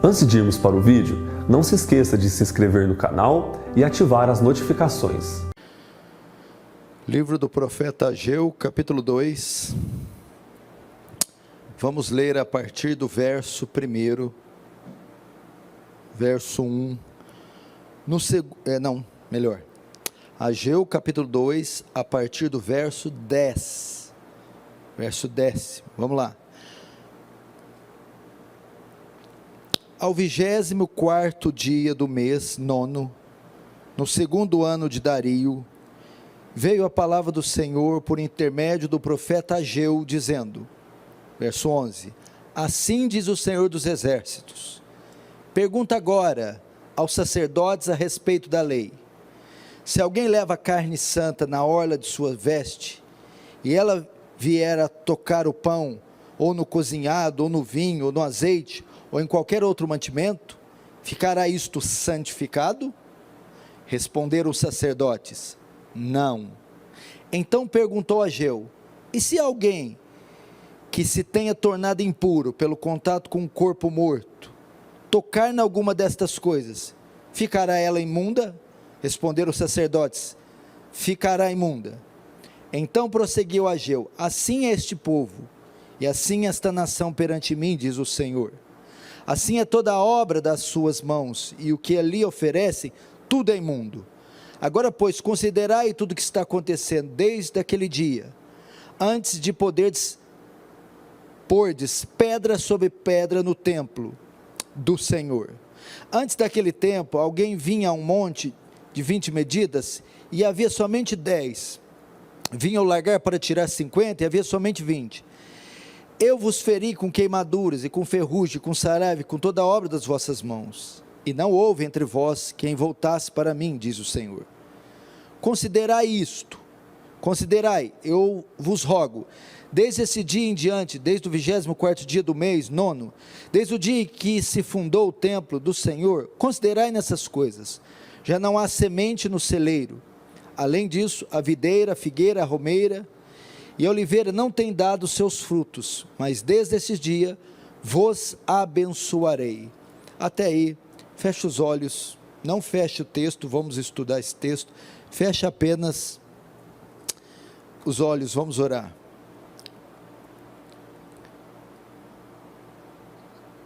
Antes de irmos para o vídeo, não se esqueça de se inscrever no canal e ativar as notificações. Livro do profeta Ageu, capítulo 2. Vamos ler a partir do verso 1, verso 1. Ageu, capítulo 2, a partir do verso 10. Verso 10, vamos lá. Ao 24º dia do mês nono, no segundo ano de Dario, veio a palavra do Senhor por intermédio do profeta Ageu, dizendo, verso 11, assim diz o Senhor dos Exércitos, pergunta agora aos sacerdotes a respeito da lei, se alguém leva carne santa na orla de sua veste, e ela vier a tocar o pão, ou no cozinhado, ou no vinho, ou no azeite, ou em qualquer outro mantimento, ficará isto santificado? Responderam os sacerdotes, não. Então perguntou Ageu, e se alguém que se tenha tornado impuro pelo contato com um corpo morto, tocar em alguma destas coisas, ficará ela imunda? Responderam os sacerdotes, ficará imunda. Então prosseguiu Ageu, assim é este povo, e assim esta nação perante mim, diz o Senhor. Assim é toda a obra das suas mãos, e o que ali oferecem, tudo é imundo. Agora, pois, considerai tudo o que está acontecendo desde aquele dia, antes de poderdes pordes pedra sobre pedra no templo do Senhor. Antes daquele tempo, alguém vinha a um monte de 20 medidas, e havia somente 10. Vinham largar para tirar 50, e havia somente 20. Eu vos feri com queimaduras, e com ferrugem, com saraiva, com toda a obra das vossas mãos. E não houve entre vós quem voltasse para mim, diz o Senhor. Considerai isto, considerai, eu vos rogo, desde esse dia em diante, desde o 24º dia do mês, nono, desde o dia em que se fundou o templo do Senhor, considerai nessas coisas. Já não há semente no celeiro. Além disso, a videira, a figueira, a romeira e a oliveira não têm dado seus frutos, mas desde esse dia vos abençoarei. Até aí, feche os olhos, não feche o texto, vamos estudar esse texto, feche apenas os olhos, vamos orar.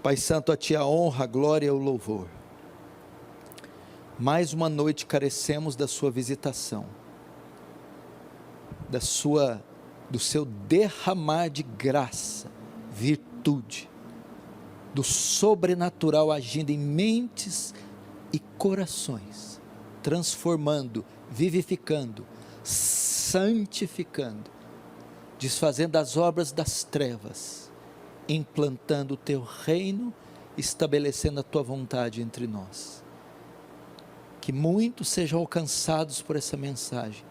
Pai Santo, a Ti a honra, a glória e o louvor. Mais uma noite carecemos da sua visitação, do seu derramar de graça, virtude, do sobrenatural agindo em mentes e corações, transformando, vivificando, santificando, desfazendo as obras das trevas, implantando o teu reino, estabelecendo a tua vontade entre nós. Que muitos sejam alcançados por essa mensagem,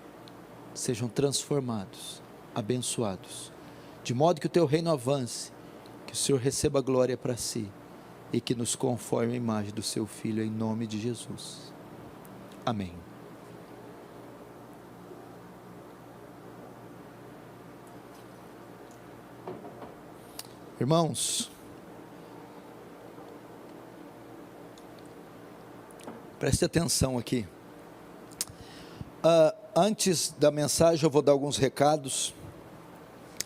sejam transformados, abençoados, de modo que o teu reino avance, que o Senhor receba glória para si, e que nos conforme a imagem do seu Filho, em nome de Jesus, amém. Irmãos, preste atenção aqui. Antes da mensagem eu vou dar alguns recados.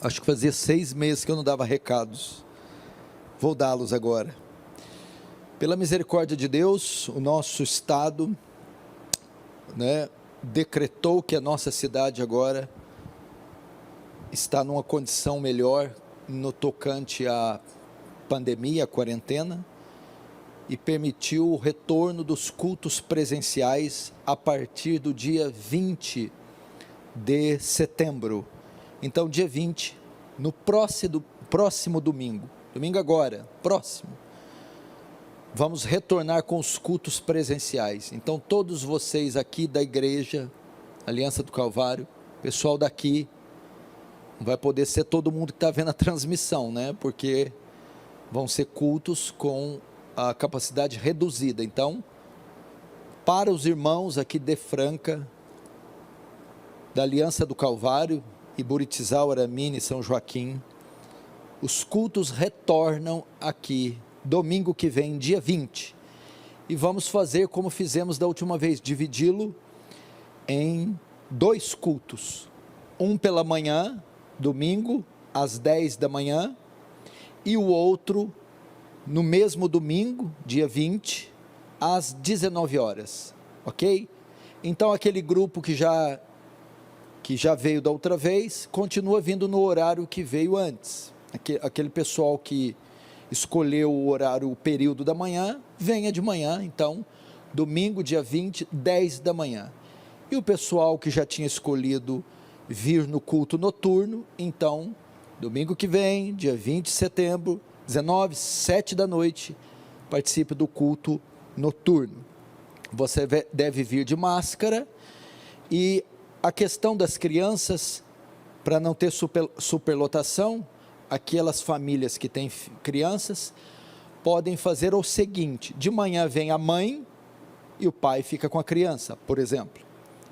Acho que fazia 6 meses que eu não dava recados. Vou dá-los agora. Pela misericórdia de Deus, o nosso estado, decretou que a nossa cidade agora está numa condição melhor no tocante à pandemia, à quarentena, e permitiu o retorno dos cultos presenciais a partir do dia 20 de setembro. Então, dia 20, no próximo domingo agora, próximo, vamos retornar com os cultos presenciais. Então, todos vocês aqui da igreja, Aliança do Calvário, pessoal daqui, não vai poder ser todo mundo que está vendo a transmissão, porque vão ser cultos com a capacidade reduzida. Então, para os irmãos aqui de Franca, da Aliança do Calvário, e Buritizal, Aramine, São Joaquim, os cultos retornam aqui domingo que vem, dia 20. E vamos fazer como fizemos da última vez, dividi-lo em 2 cultos. Um pela manhã, domingo, às 10 da manhã, e o outro no mesmo domingo, dia 20, às 19 horas, ok? Então aquele grupo que já veio da outra vez, continua vindo no horário que veio antes. Aquele pessoal que escolheu o horário, o período da manhã, venha de manhã, então, domingo, dia 20, 10 da manhã. E o pessoal que já tinha escolhido vir no culto noturno, então, domingo que vem, dia 20 de setembro, 19, 7 da noite, participe do culto noturno. Você deve vir de máscara, e a questão das crianças, para não ter superlotação, aquelas famílias que têm crianças, podem fazer o seguinte: de manhã vem a mãe e o pai fica com a criança, por exemplo,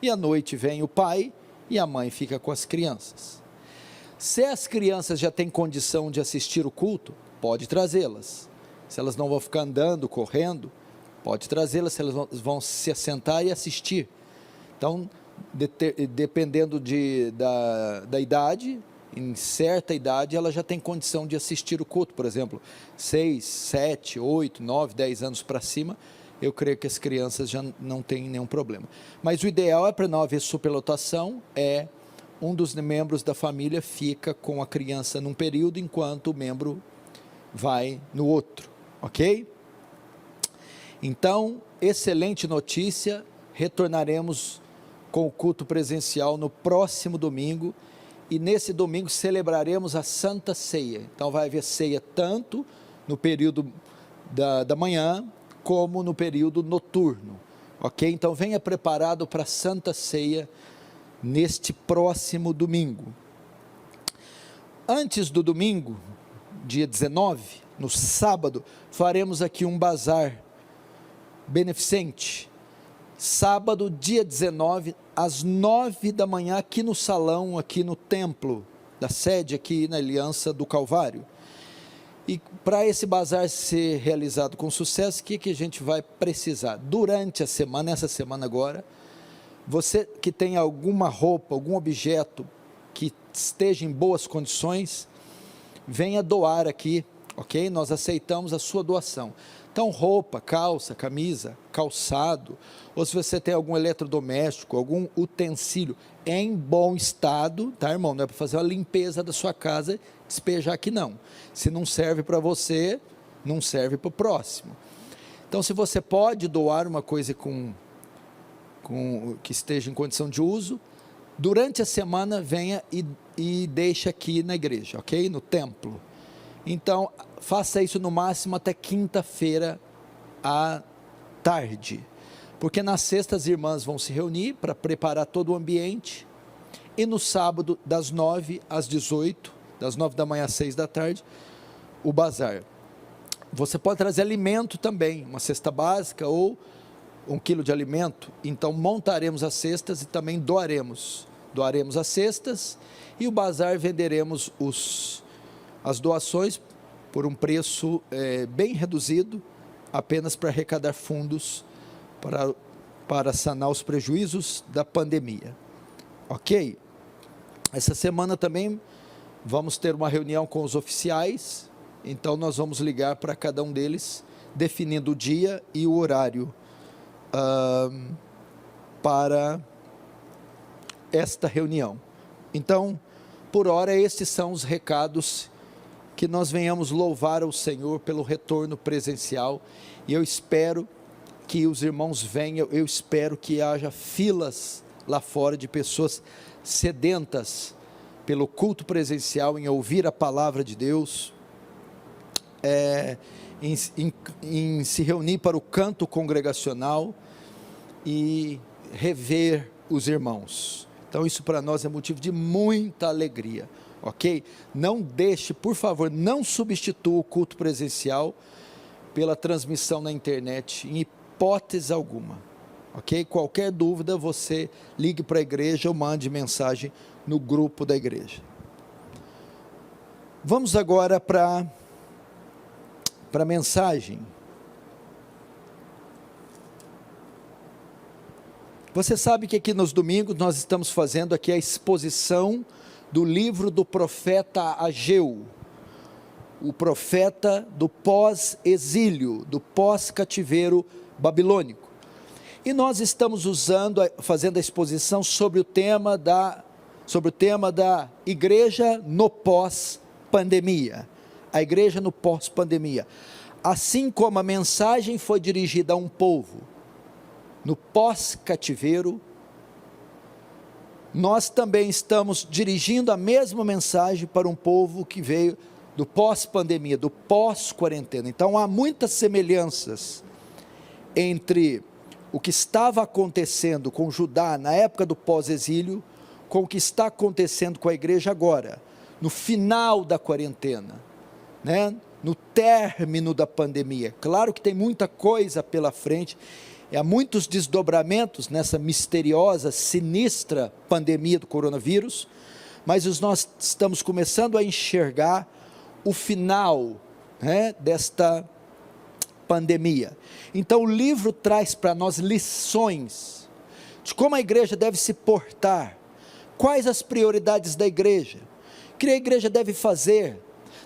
e à noite vem o pai e a mãe fica com as crianças. Se as crianças já têm condição de assistir o culto, pode trazê-las. Se elas não vão ficar andando, correndo, pode trazê-las, se elas vão se assentar e assistir. Então, dependendo da idade, em certa idade, ela já tem condição de assistir o culto, por exemplo, 6, 7, 8, 9, 10 anos para cima, eu creio que as crianças já não têm nenhum problema. Mas o ideal é, para não haver superlotação, um dos membros da família fica com a criança num período, enquanto o membro vai no outro, ok? Então, excelente notícia, retornaremos com o culto presencial no próximo domingo, e nesse domingo celebraremos a Santa Ceia. Então vai haver ceia tanto no período da manhã, como no período noturno, ok? Então venha preparado para a Santa Ceia neste próximo domingo. Antes do domingo, dia 19, no sábado, faremos aqui um bazar beneficente. Sábado, dia 19, às 9 da manhã, aqui no salão, aqui no templo da sede, aqui na Aliança do Calvário. E para esse bazar ser realizado com sucesso, o que a gente vai precisar? Durante a semana, essa semana agora, você que tem alguma roupa, algum objeto que esteja em boas condições, venha doar aqui, ok? Nós aceitamos a sua doação. Então, roupa, calça, camisa, calçado, ou se você tem algum eletrodoméstico, algum utensílio em bom estado, tá, irmão? Não é para fazer uma limpeza da sua casa, despejar aqui não. Se não serve para você, não serve para o próximo. Então, se você pode doar uma coisa que esteja em condição de uso, durante a semana venha e deixe aqui na igreja, ok? No templo. Então, faça isso no máximo até quinta-feira à tarde, porque na sexta as irmãs vão se reunir para preparar todo o ambiente, e no sábado, das 9 às 18, das 9 da manhã às 6 da tarde, o bazar. Você pode trazer alimento também, uma cesta básica ou 1 quilo de alimento. Então montaremos as cestas e também doaremos as cestas, e o bazar venderemos as doações por um preço bem reduzido, apenas para arrecadar fundos para sanar os prejuízos da pandemia, ok? Essa semana também vamos ter uma reunião com os oficiais, então nós vamos ligar para cada um deles, definindo o dia e o horário para esta reunião. Então, por hora, estes são os recados, que nós venhamos louvar ao Senhor pelo retorno presencial, e eu espero que os irmãos venham, eu espero que haja filas lá fora de pessoas sedentas pelo culto presencial, em ouvir a palavra de Deus, em se reunir para o canto congregacional e rever os irmãos. Então isso para nós é motivo de muita alegria, ok? Não deixe, por favor, não substitua o culto presencial pela transmissão na internet, em hipótese alguma, ok? Qualquer dúvida, você ligue para a igreja ou mande mensagem no grupo da igreja. Vamos agora para para a mensagem. Você sabe que aqui nos domingos nós estamos fazendo aqui a exposição do livro do profeta Ageu, o profeta do pós-exílio, do pós-cativeiro babilônico. E nós estamos fazendo a exposição sobre o tema da igreja no pós-pandemia. A igreja no pós-pandemia. Assim como a mensagem foi dirigida a um povo no pós-cativeiro, nós também estamos dirigindo a mesma mensagem para um povo que veio do pós-pandemia, do pós-quarentena. Então há muitas semelhanças entre o que estava acontecendo com Judá na época do pós-exílio, com o que está acontecendo com a igreja agora, no final da quarentena, né? No término da pandemia. Claro que tem muita coisa pela frente, há muitos desdobramentos nessa misteriosa, sinistra pandemia do coronavírus, mas nós estamos começando a enxergar o final, né, desta pandemia. Então o livro traz para nós lições de como a igreja deve se portar, quais as prioridades da igreja, o que a igreja deve fazer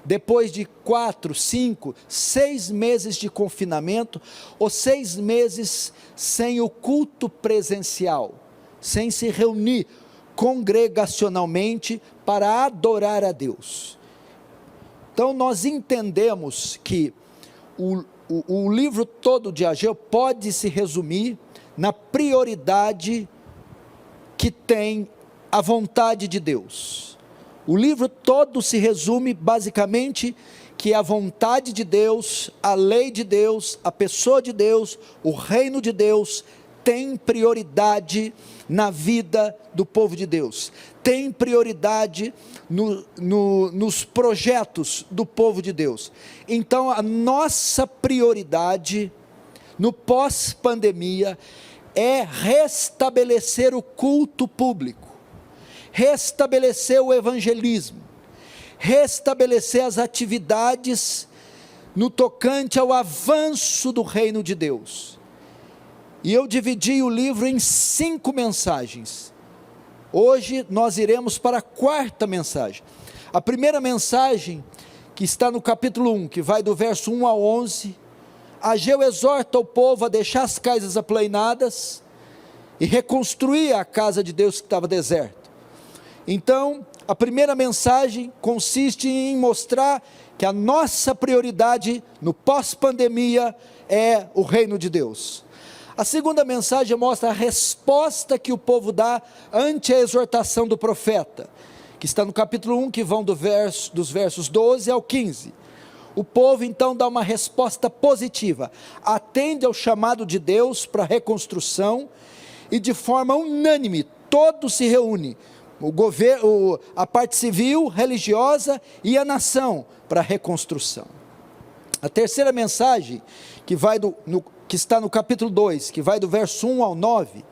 depois de 4, 5, 6 meses de confinamento, ou 6 meses sem o culto presencial, sem se reunir congregacionalmente para adorar a Deus. Então nós entendemos que o livro todo de Ageu pode se resumir na prioridade que tem a vontade de Deus. O livro todo se resume basicamente que a vontade de Deus, a lei de Deus, a pessoa de Deus, o reino de Deus tem prioridade na vida do povo de Deus, tem prioridade nos projetos do povo de Deus. Então a nossa prioridade no pós-pandemia é restabelecer o culto público, restabelecer o evangelismo, restabelecer as atividades no tocante ao avanço do reino de Deus. E eu dividi o livro em 5 mensagens. Hoje nós iremos para a 4ª mensagem. A primeira mensagem, que está no capítulo 1, que vai do verso 1 ao 11, Ageu exorta o povo a deixar as casas aplainadas e reconstruir a casa de Deus que estava deserta. Então, a primeira mensagem consiste em mostrar que a nossa prioridade no pós-pandemia é o reino de Deus. A segunda mensagem mostra a resposta que o povo dá ante a exortação do profeta, que está no capítulo 1, que vão dos versos 12 ao 15. O povo então dá uma resposta positiva, atende ao chamado de Deus para a reconstrução, e de forma unânime, todos se reúnem, o governo, a parte civil, religiosa e a nação, para a reconstrução. A terceira mensagem, que está no capítulo 2, que vai do verso 1 ao 9,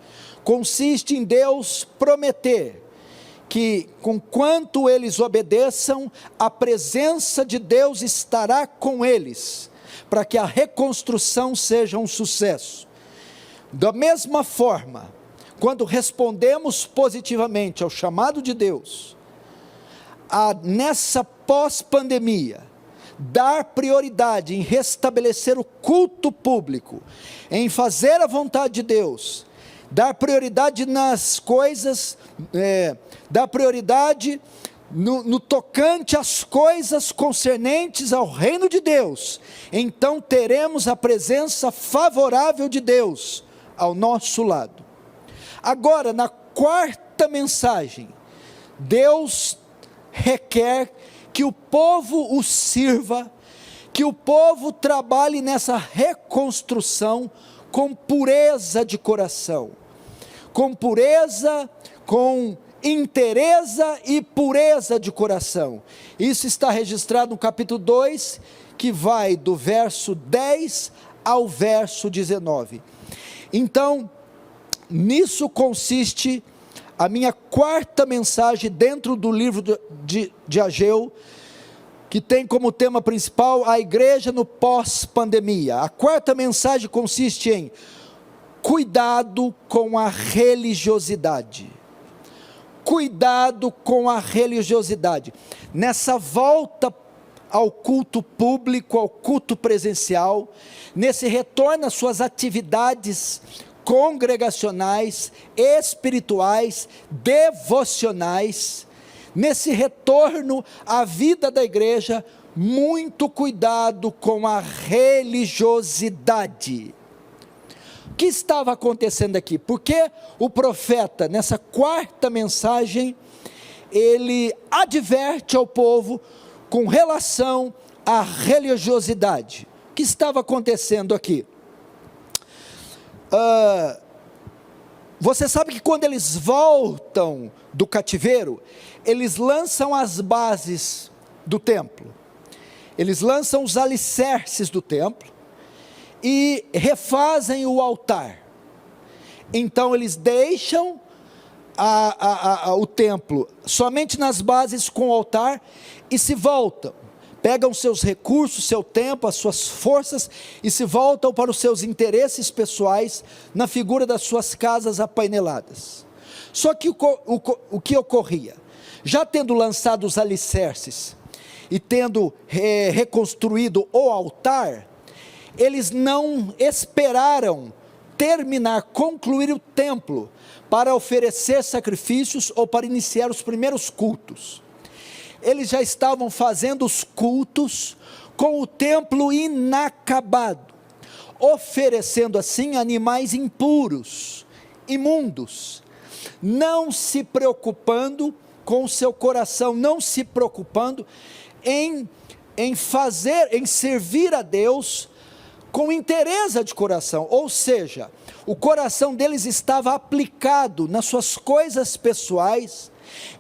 consiste em Deus prometer que, conquanto eles obedeçam, a presença de Deus estará com eles, para que a reconstrução seja um sucesso. Da mesma forma, quando respondemos positivamente ao chamado de Deus, nessa pós-pandemia, dar prioridade em restabelecer o culto público, em fazer a vontade de Deus, dar prioridade nas coisas, dar prioridade no tocante às coisas concernentes ao reino de Deus, então teremos a presença favorável de Deus ao nosso lado. Agora, na 4ª mensagem, Deus requer que o povo o sirva, que o povo trabalhe nessa reconstrução com pureza de coração, com pureza, com inteireza e pureza de coração. Isso está registrado no capítulo 2, que vai do verso 10 ao verso 19. Então, nisso consiste a minha 4ª mensagem dentro do livro de Ageu, que tem como tema principal a igreja no pós-pandemia. A quarta mensagem consiste em cuidado com a religiosidade. Cuidado com a religiosidade. Nessa volta ao culto público, ao culto presencial, nesse retorno às suas atividades congregacionais, espirituais, devocionais, nesse retorno à vida da igreja, muito cuidado com a religiosidade. O que estava acontecendo aqui? Porque o profeta, nessa quarta mensagem, ele adverte ao povo com relação à religiosidade. O que estava acontecendo aqui? Você sabe que quando eles voltam do cativeiro, eles lançam as bases do templo, eles lançam os alicerces do templo, e refazem o altar. Então eles deixam o templo somente nas bases com o altar, e se voltam, pegam seus recursos, seu tempo, as suas forças, e se voltam para os seus interesses pessoais, na figura das suas casas apaineladas. Só que o que ocorria? Já tendo lançado os alicerces, e tendo reconstruído o altar, eles não esperaram concluir o templo, para oferecer sacrifícios, ou para iniciar os primeiros cultos. Eles já estavam fazendo os cultos, com o templo inacabado, oferecendo assim animais impuros, imundos, não se preocupando com o seu coração, não se preocupando em servir a Deus, com interesse de coração, ou seja, o coração deles estava aplicado nas suas coisas pessoais,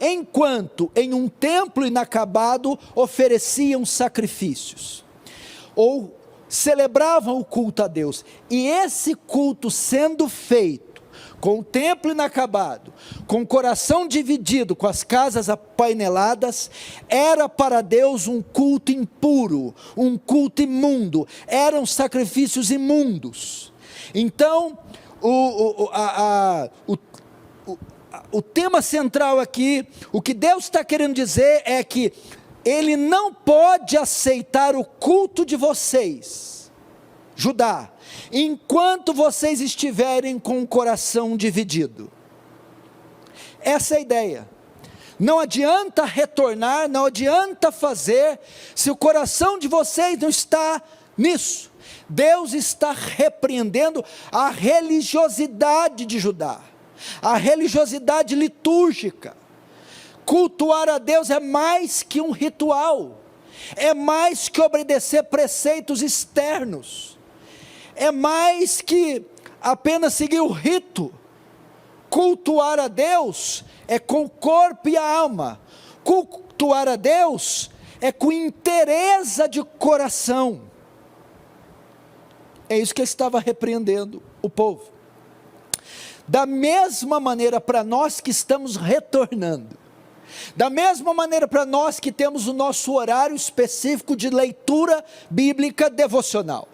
enquanto em um templo inacabado ofereciam sacrifícios, ou celebravam o culto a Deus, e esse culto sendo feito, com o templo inacabado, com o coração dividido, com as casas apaineladas, era para Deus um culto impuro, um culto imundo, eram sacrifícios imundos. Então, o tema central aqui, o que Deus está querendo dizer é que Ele não pode aceitar o culto de vocês, Judá, enquanto vocês estiverem com o coração dividido. Essa é a ideia. Não adianta retornar, não adianta fazer, se o coração de vocês não está nisso. Deus está repreendendo a religiosidade de Judá, a religiosidade litúrgica. Cultuar a Deus é mais que um ritual, é mais que obedecer preceitos externos, é mais que apenas seguir o rito. Cultuar a Deus é com o corpo e a alma. Cultuar a Deus é com interesse de coração. É isso que ele estava repreendendo o povo. Da mesma maneira, para nós que estamos retornando, da mesma maneira para nós que temos o nosso horário específico de leitura bíblica devocional,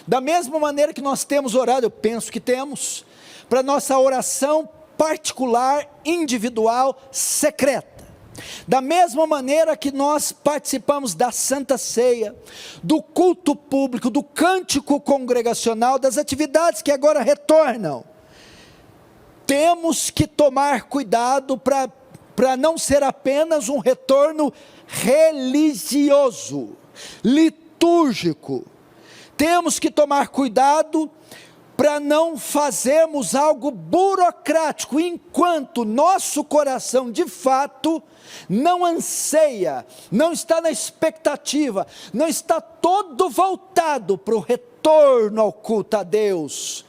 da mesma maneira que nós temos horário, eu penso que temos, para nossa oração particular, individual, secreta, da mesma maneira que nós participamos da Santa Ceia, do culto público, do cântico congregacional, das atividades que agora retornam, temos que tomar cuidado para não ser apenas um retorno religioso, litúrgico. Temos que tomar cuidado para não fazermos algo burocrático, enquanto nosso coração de fato não anseia, não está na expectativa, não está todo voltado para o retorno ao culto a Deus,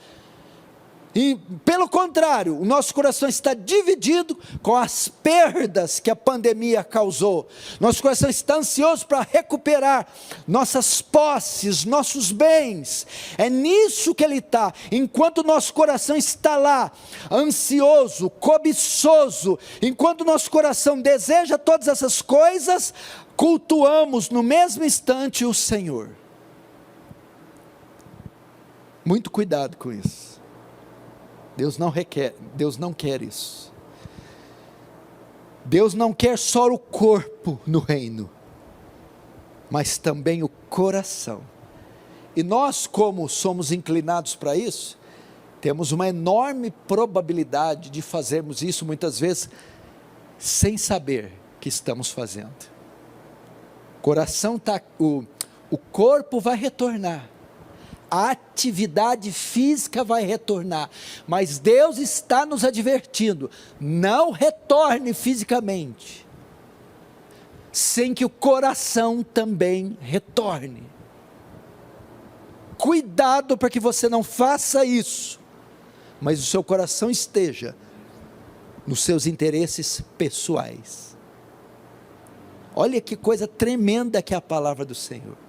E, pelo contrário, o nosso coração está dividido com as perdas que a pandemia causou. Nosso coração está ansioso para recuperar nossas posses, nossos bens. É nisso que ele está. Enquanto nosso coração está lá, ansioso, cobiçoso, enquanto nosso coração deseja todas essas coisas, cultuamos no mesmo instante o Senhor. Muito cuidado com isso. Deus não quer isso. Deus não quer só o corpo no reino, mas também o coração. E nós, como somos inclinados para isso, temos uma enorme probabilidade de fazermos isso muitas vezes sem saber que estamos fazendo. O corpo vai retornar. A atividade física vai retornar, mas Deus está nos advertindo: não retorne fisicamente, sem que o coração também retorne. Cuidado para que você não faça isso, mas o seu coração esteja nos seus interesses pessoais. Olha que coisa tremenda que é a palavra do Senhor.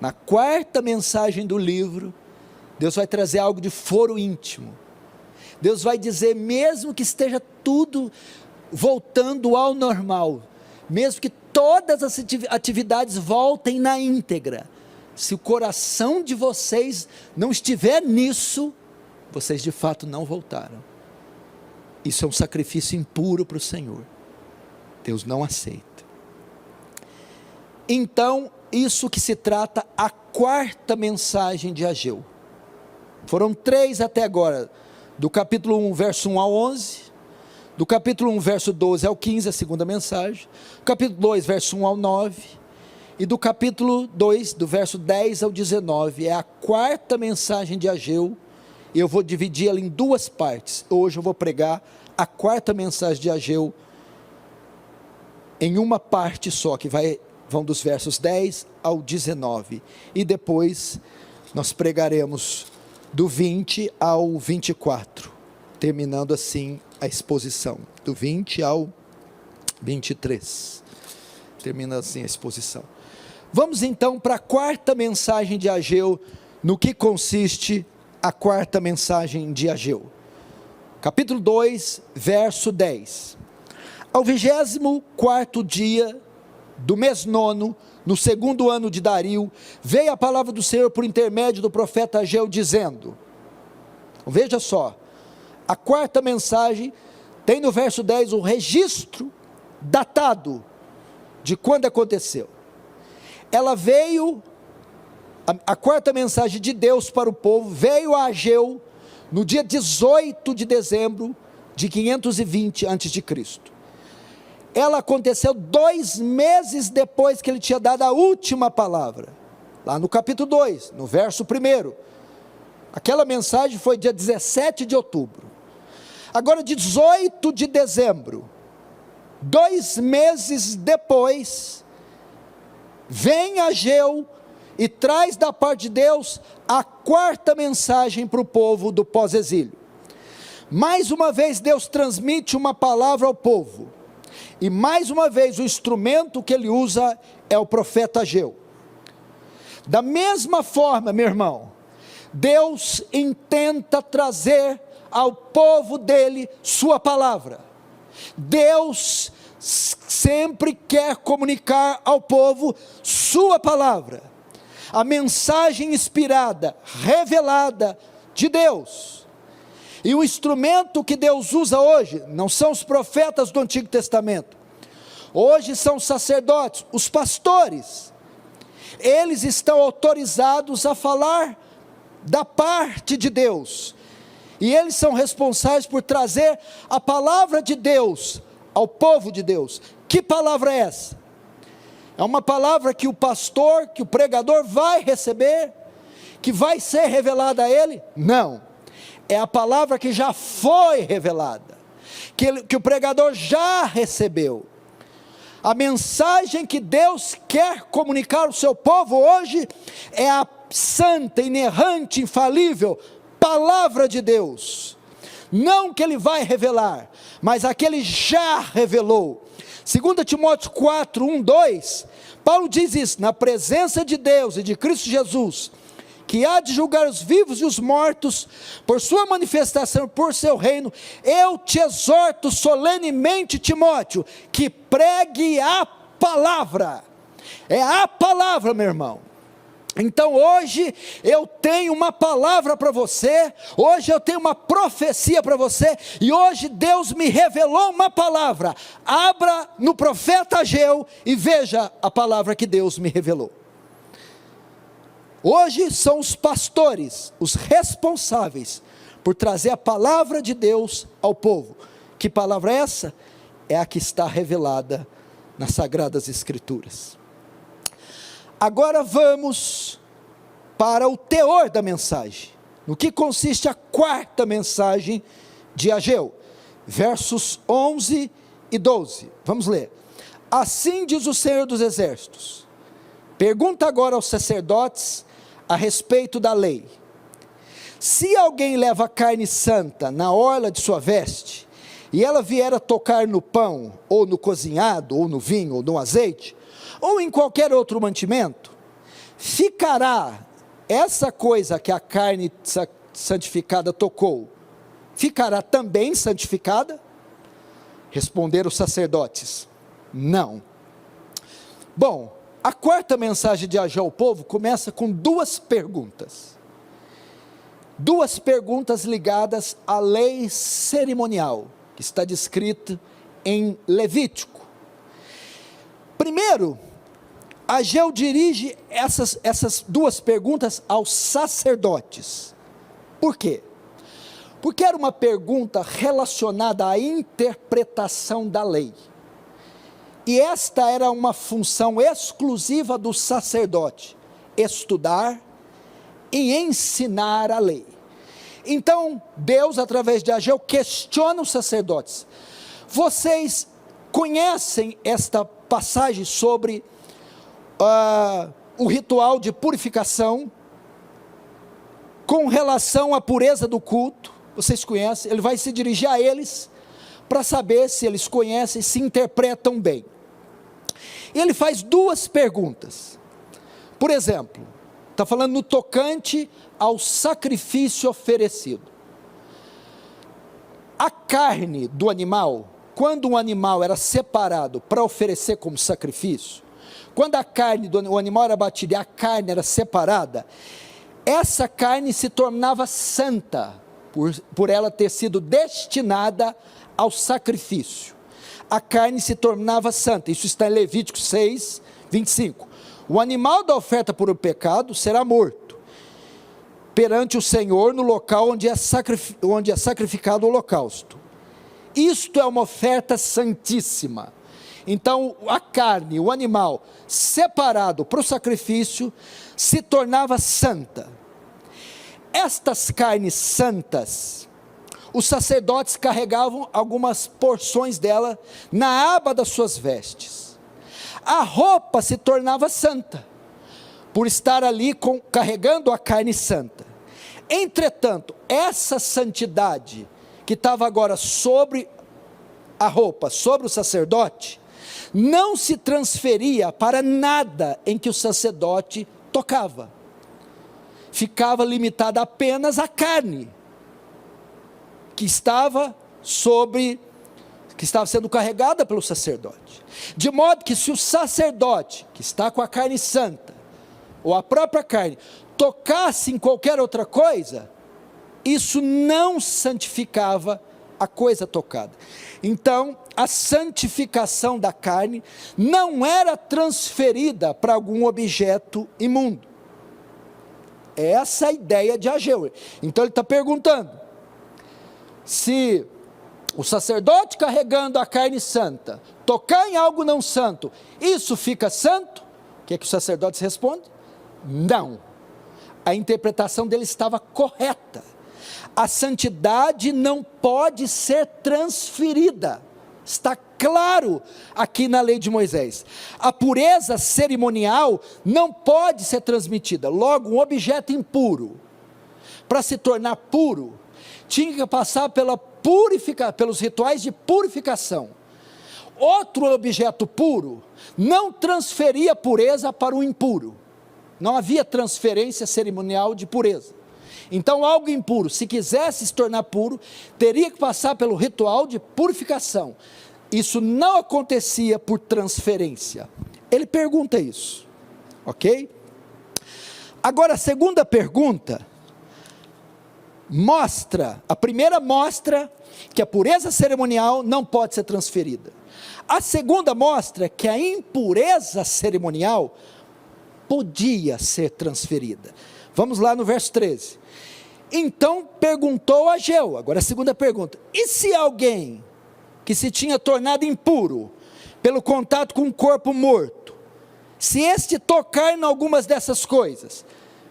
Na quarta mensagem do livro, Deus vai trazer algo de foro íntimo. Deus vai dizer, mesmo que esteja tudo voltando ao normal, mesmo que todas as atividades voltem na íntegra, se o coração de vocês não estiver nisso, vocês de fato não voltaram. Isso é um sacrifício impuro para o Senhor. Deus não aceita. Então, isso que se trata a quarta mensagem de Ageu. Foram 3 até agora, do capítulo 1, verso 1 ao 11, do capítulo 1, verso 12 ao 15, a segunda mensagem, capítulo 2, verso 1 ao 9, e do capítulo 2, do verso 10 ao 19, é a quarta mensagem de Ageu, e eu vou dividi-la em 2 partes. Hoje eu vou pregar a quarta mensagem de Ageu, em uma parte só, que vão dos versos 10 ao 19, e depois nós pregaremos do 20 ao 24, terminando assim a exposição, do 20 ao 23, termina assim a exposição. Vamos então para a quarta mensagem de Ageu. No que consiste a quarta mensagem de Ageu? Capítulo 2, verso 10. Ao 24º dia do mês 9, no 2º ano de Dario, veio a palavra do Senhor por intermédio do profeta Ageu, dizendo, veja só, a quarta mensagem tem no verso 10 o registro datado de quando aconteceu. Ela veio, a quarta mensagem de Deus para o povo, veio a Ageu no dia 18 de dezembro de 520 a.C. Ela aconteceu 2 meses depois que ele tinha dado a última palavra, lá no capítulo 2, no verso 1. Aquela mensagem foi dia 17 de outubro. Agora 18 de dezembro, 2 meses depois, vem Ageu e traz da parte de Deus a quarta mensagem para o povo do pós-exílio. Mais uma vez Deus transmite uma palavra ao povo, e mais uma vez o instrumento que ele usa é o profeta Ageu. Da mesma forma, meu irmão, Deus intenta trazer ao povo dele sua palavra. Deus sempre quer comunicar ao povo sua palavra, a mensagem inspirada, revelada de Deus. E o instrumento que Deus usa hoje, não são os profetas do Antigo Testamento, hoje são os sacerdotes, os pastores. Eles estão autorizados a falar da parte de Deus, e eles são responsáveis por trazer a palavra de Deus ao povo de Deus. Que palavra é essa? É uma palavra que o pastor, que o pregador vai receber, que vai ser revelada a ele? Não. É a palavra que já foi revelada, que o pregador já recebeu. A mensagem que Deus quer comunicar ao seu povo hoje é a santa, inerrante, infalível palavra de Deus, não que ele vai revelar, mas a que ele já revelou. 2 Timóteo 4, 1, 2, Paulo diz isso: na presença de Deus e de Cristo Jesus, que há de julgar os vivos e os mortos, por sua manifestação, por seu reino, eu te exorto solenemente, Timóteo, que pregue a palavra. É a palavra, meu irmão. Então hoje eu tenho uma palavra para você, hoje eu tenho uma profecia para você, e hoje Deus me revelou uma palavra. Abra no profeta Ageu e veja a palavra que Deus me revelou. Hoje são os pastores, os responsáveis por trazer a palavra de Deus ao povo. Que palavra é essa? É a que está revelada nas Sagradas Escrituras. Agora vamos para o teor da mensagem. No que consiste a quarta mensagem de Ageu? Versos 11 e 12. Vamos ler. Assim diz o Senhor dos Exércitos: pergunta agora aos sacerdotes a respeito da lei. Se alguém leva carne santa na orla de sua veste, e ela vier a tocar no pão, ou no cozinhado, ou no vinho, ou no azeite, ou em qualquer outro mantimento, ficará essa coisa que a carne santificada tocou, ficará também santificada? Responderam os sacerdotes: não. Bom, a quarta mensagem de Ageu ao povo começa com duas perguntas ligadas à lei cerimonial, que está descrita em Levítico. Primeiro, Ageu dirige essas duas perguntas aos sacerdotes. Por quê? Porque era uma pergunta relacionada à interpretação da lei. E esta era uma função exclusiva do sacerdote: estudar e ensinar a lei. Então, Deus, através de Ageu, questiona os sacerdotes: vocês conhecem esta passagem sobre o ritual de purificação com relação à pureza do culto? Vocês conhecem? Ele vai se dirigir a eles para saber se eles conhecem, se interpretam bem. E ele faz duas perguntas. Por exemplo, está falando no tocante ao sacrifício oferecido. A carne do animal, quando um animal era separado para oferecer como sacrifício, quando a carne do animal era batida e a carne era separada, essa carne se tornava santa, por ela ter sido destinada ao sacrifício. A carne se tornava santa. Isso está em Levítico 6, 25. O animal da oferta por o pecado será morto perante o Senhor no local onde é sacrificado o holocausto. Isto é uma oferta santíssima. Então a carne, o animal separado para o sacrifício, se tornava santa. Estas carnes santas, os sacerdotes carregavam algumas porções dela na aba das suas vestes. A roupa se tornava santa, por estar ali carregando a carne santa. Entretanto, essa santidade que estava agora sobre a roupa, sobre o sacerdote, não se transferia para nada em que o sacerdote tocava. Ficava limitada apenas à carne que estava sendo carregada pelo sacerdote. De modo que se o sacerdote, que está com a carne santa, ou a própria carne, tocasse em qualquer outra coisa, isso não santificava a coisa tocada. Então, a santificação da carne não era transferida para algum objeto imundo. Essa é a ideia de Ageu. Então ele está perguntando: se o sacerdote carregando a carne santa tocar em algo não santo, isso fica santo? O que é que os sacerdotes respondem? Não. A interpretação dele estava correta. A santidade não pode ser transferida. Está claro aqui na lei de Moisés. A pureza cerimonial não pode ser transmitida. Logo, um objeto impuro, para se tornar puro, tinha que passar pelos rituais de purificação. Outro objeto puro não transferia pureza para o impuro. Não havia transferência cerimonial de pureza. Então, algo impuro, se quisesse se tornar puro, teria que passar pelo ritual de purificação. Isso não acontecia por transferência. Ele pergunta isso, ok? Agora, a segunda pergunta a primeira mostra que a pureza cerimonial não pode ser transferida. A segunda mostra que a impureza cerimonial podia ser transferida. Vamos lá no verso 13. Então perguntou Ageu, agora a segunda pergunta: e se alguém que se tinha tornado impuro pelo contato com um corpo morto, se este tocar em algumas dessas coisas,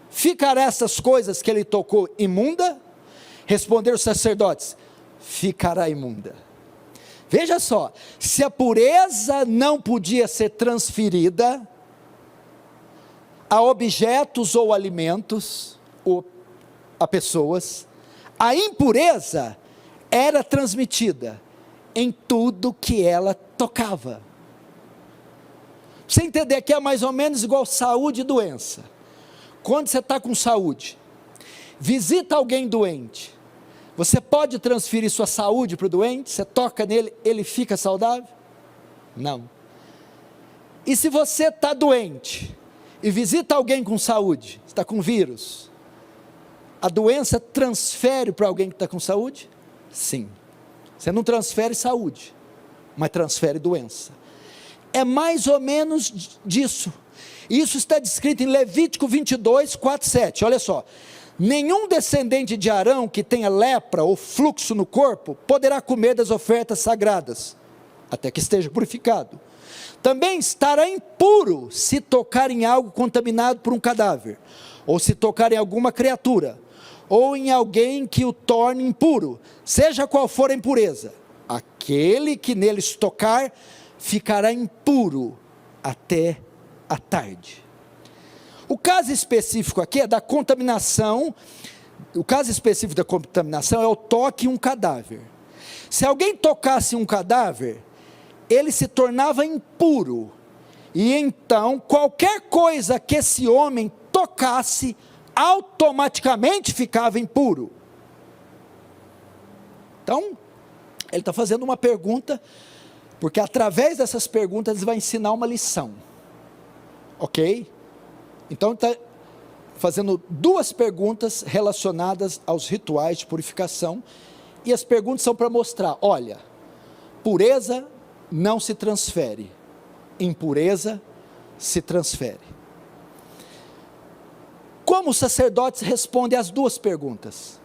ficará essas coisas que ele tocou imunda? Responderam os sacerdotes: ficará imunda. Veja só, se a pureza não podia ser transferida a objetos ou alimentos, ou a pessoas, a impureza era transmitida em tudo que ela tocava. Você entender que é mais ou menos igual saúde e doença. Quando você está com saúde, visita alguém doente, você pode transferir sua saúde para o doente? Você toca nele, ele fica saudável? Não. E se você está doente e visita alguém com saúde, está com vírus, a doença transfere para alguém que está com saúde? Sim. Você não transfere saúde, mas transfere doença. É mais ou menos disso. Isso está descrito em Levítico 22, 4, 7. Olha só: nenhum descendente de Arão que tenha lepra ou fluxo no corpo poderá comer das ofertas sagradas, até que esteja purificado. Também estará impuro se tocar em algo contaminado por um cadáver, ou se tocar em alguma criatura, ou em alguém que o torne impuro, seja qual for a impureza. Aquele que neles tocar ficará impuro até a tarde. O caso específico aqui é da contaminação. O caso específico da contaminação é o toque em um cadáver. Se alguém tocasse um cadáver, ele se tornava impuro, e então qualquer coisa que esse homem tocasse, automaticamente ficava impuro. Então, ele está fazendo uma pergunta, porque através dessas perguntas ele vai ensinar uma lição, ok? Então está fazendo duas perguntas relacionadas aos rituais de purificação, e as perguntas são para mostrar: olha, pureza não se transfere, impureza se transfere. Como os sacerdotes respondem às duas perguntas?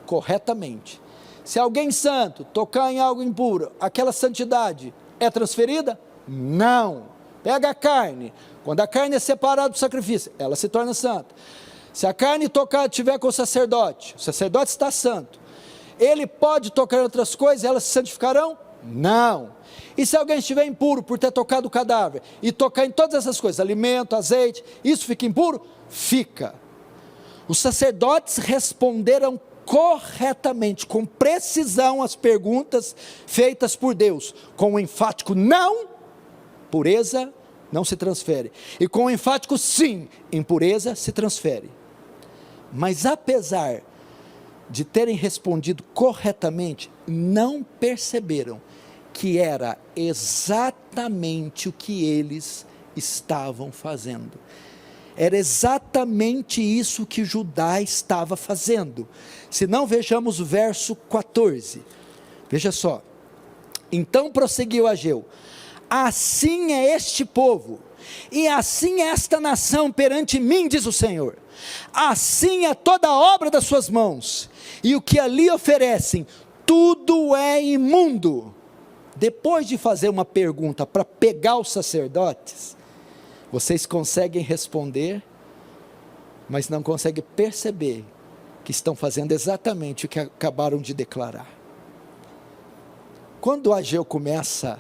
Corretamente. Se alguém santo tocar em algo impuro, aquela santidade é transferida? Não. Pega a carne, quando a carne é separada do sacrifício, ela se torna santa. Se a carne estiver com o sacerdote está santo, ele pode tocar em outras coisas, elas se santificarão? Não. E se alguém estiver impuro por ter tocado o cadáver, e tocar em todas essas coisas, alimento, azeite, isso fica impuro? Fica. Os sacerdotes responderam corretamente, com precisão, as perguntas feitas por Deus, com o enfático não, pureza não se transfere, e com o enfático sim, impureza se transfere. Mas apesar de terem respondido corretamente, não perceberam que era exatamente o que eles estavam fazendo. Era exatamente isso que Judá estava fazendo. Se não, vejamos o verso 14. Veja só: então prosseguiu Ageu: assim é este povo, e assim é esta nação perante mim, diz o Senhor. Assim é toda a obra das suas mãos, e o que ali oferecem, tudo é imundo. Depois de fazer uma pergunta para pegar os sacerdotes, vocês conseguem responder, mas não conseguem perceber que estão fazendo exatamente o que acabaram de declarar. Quando Ageu começa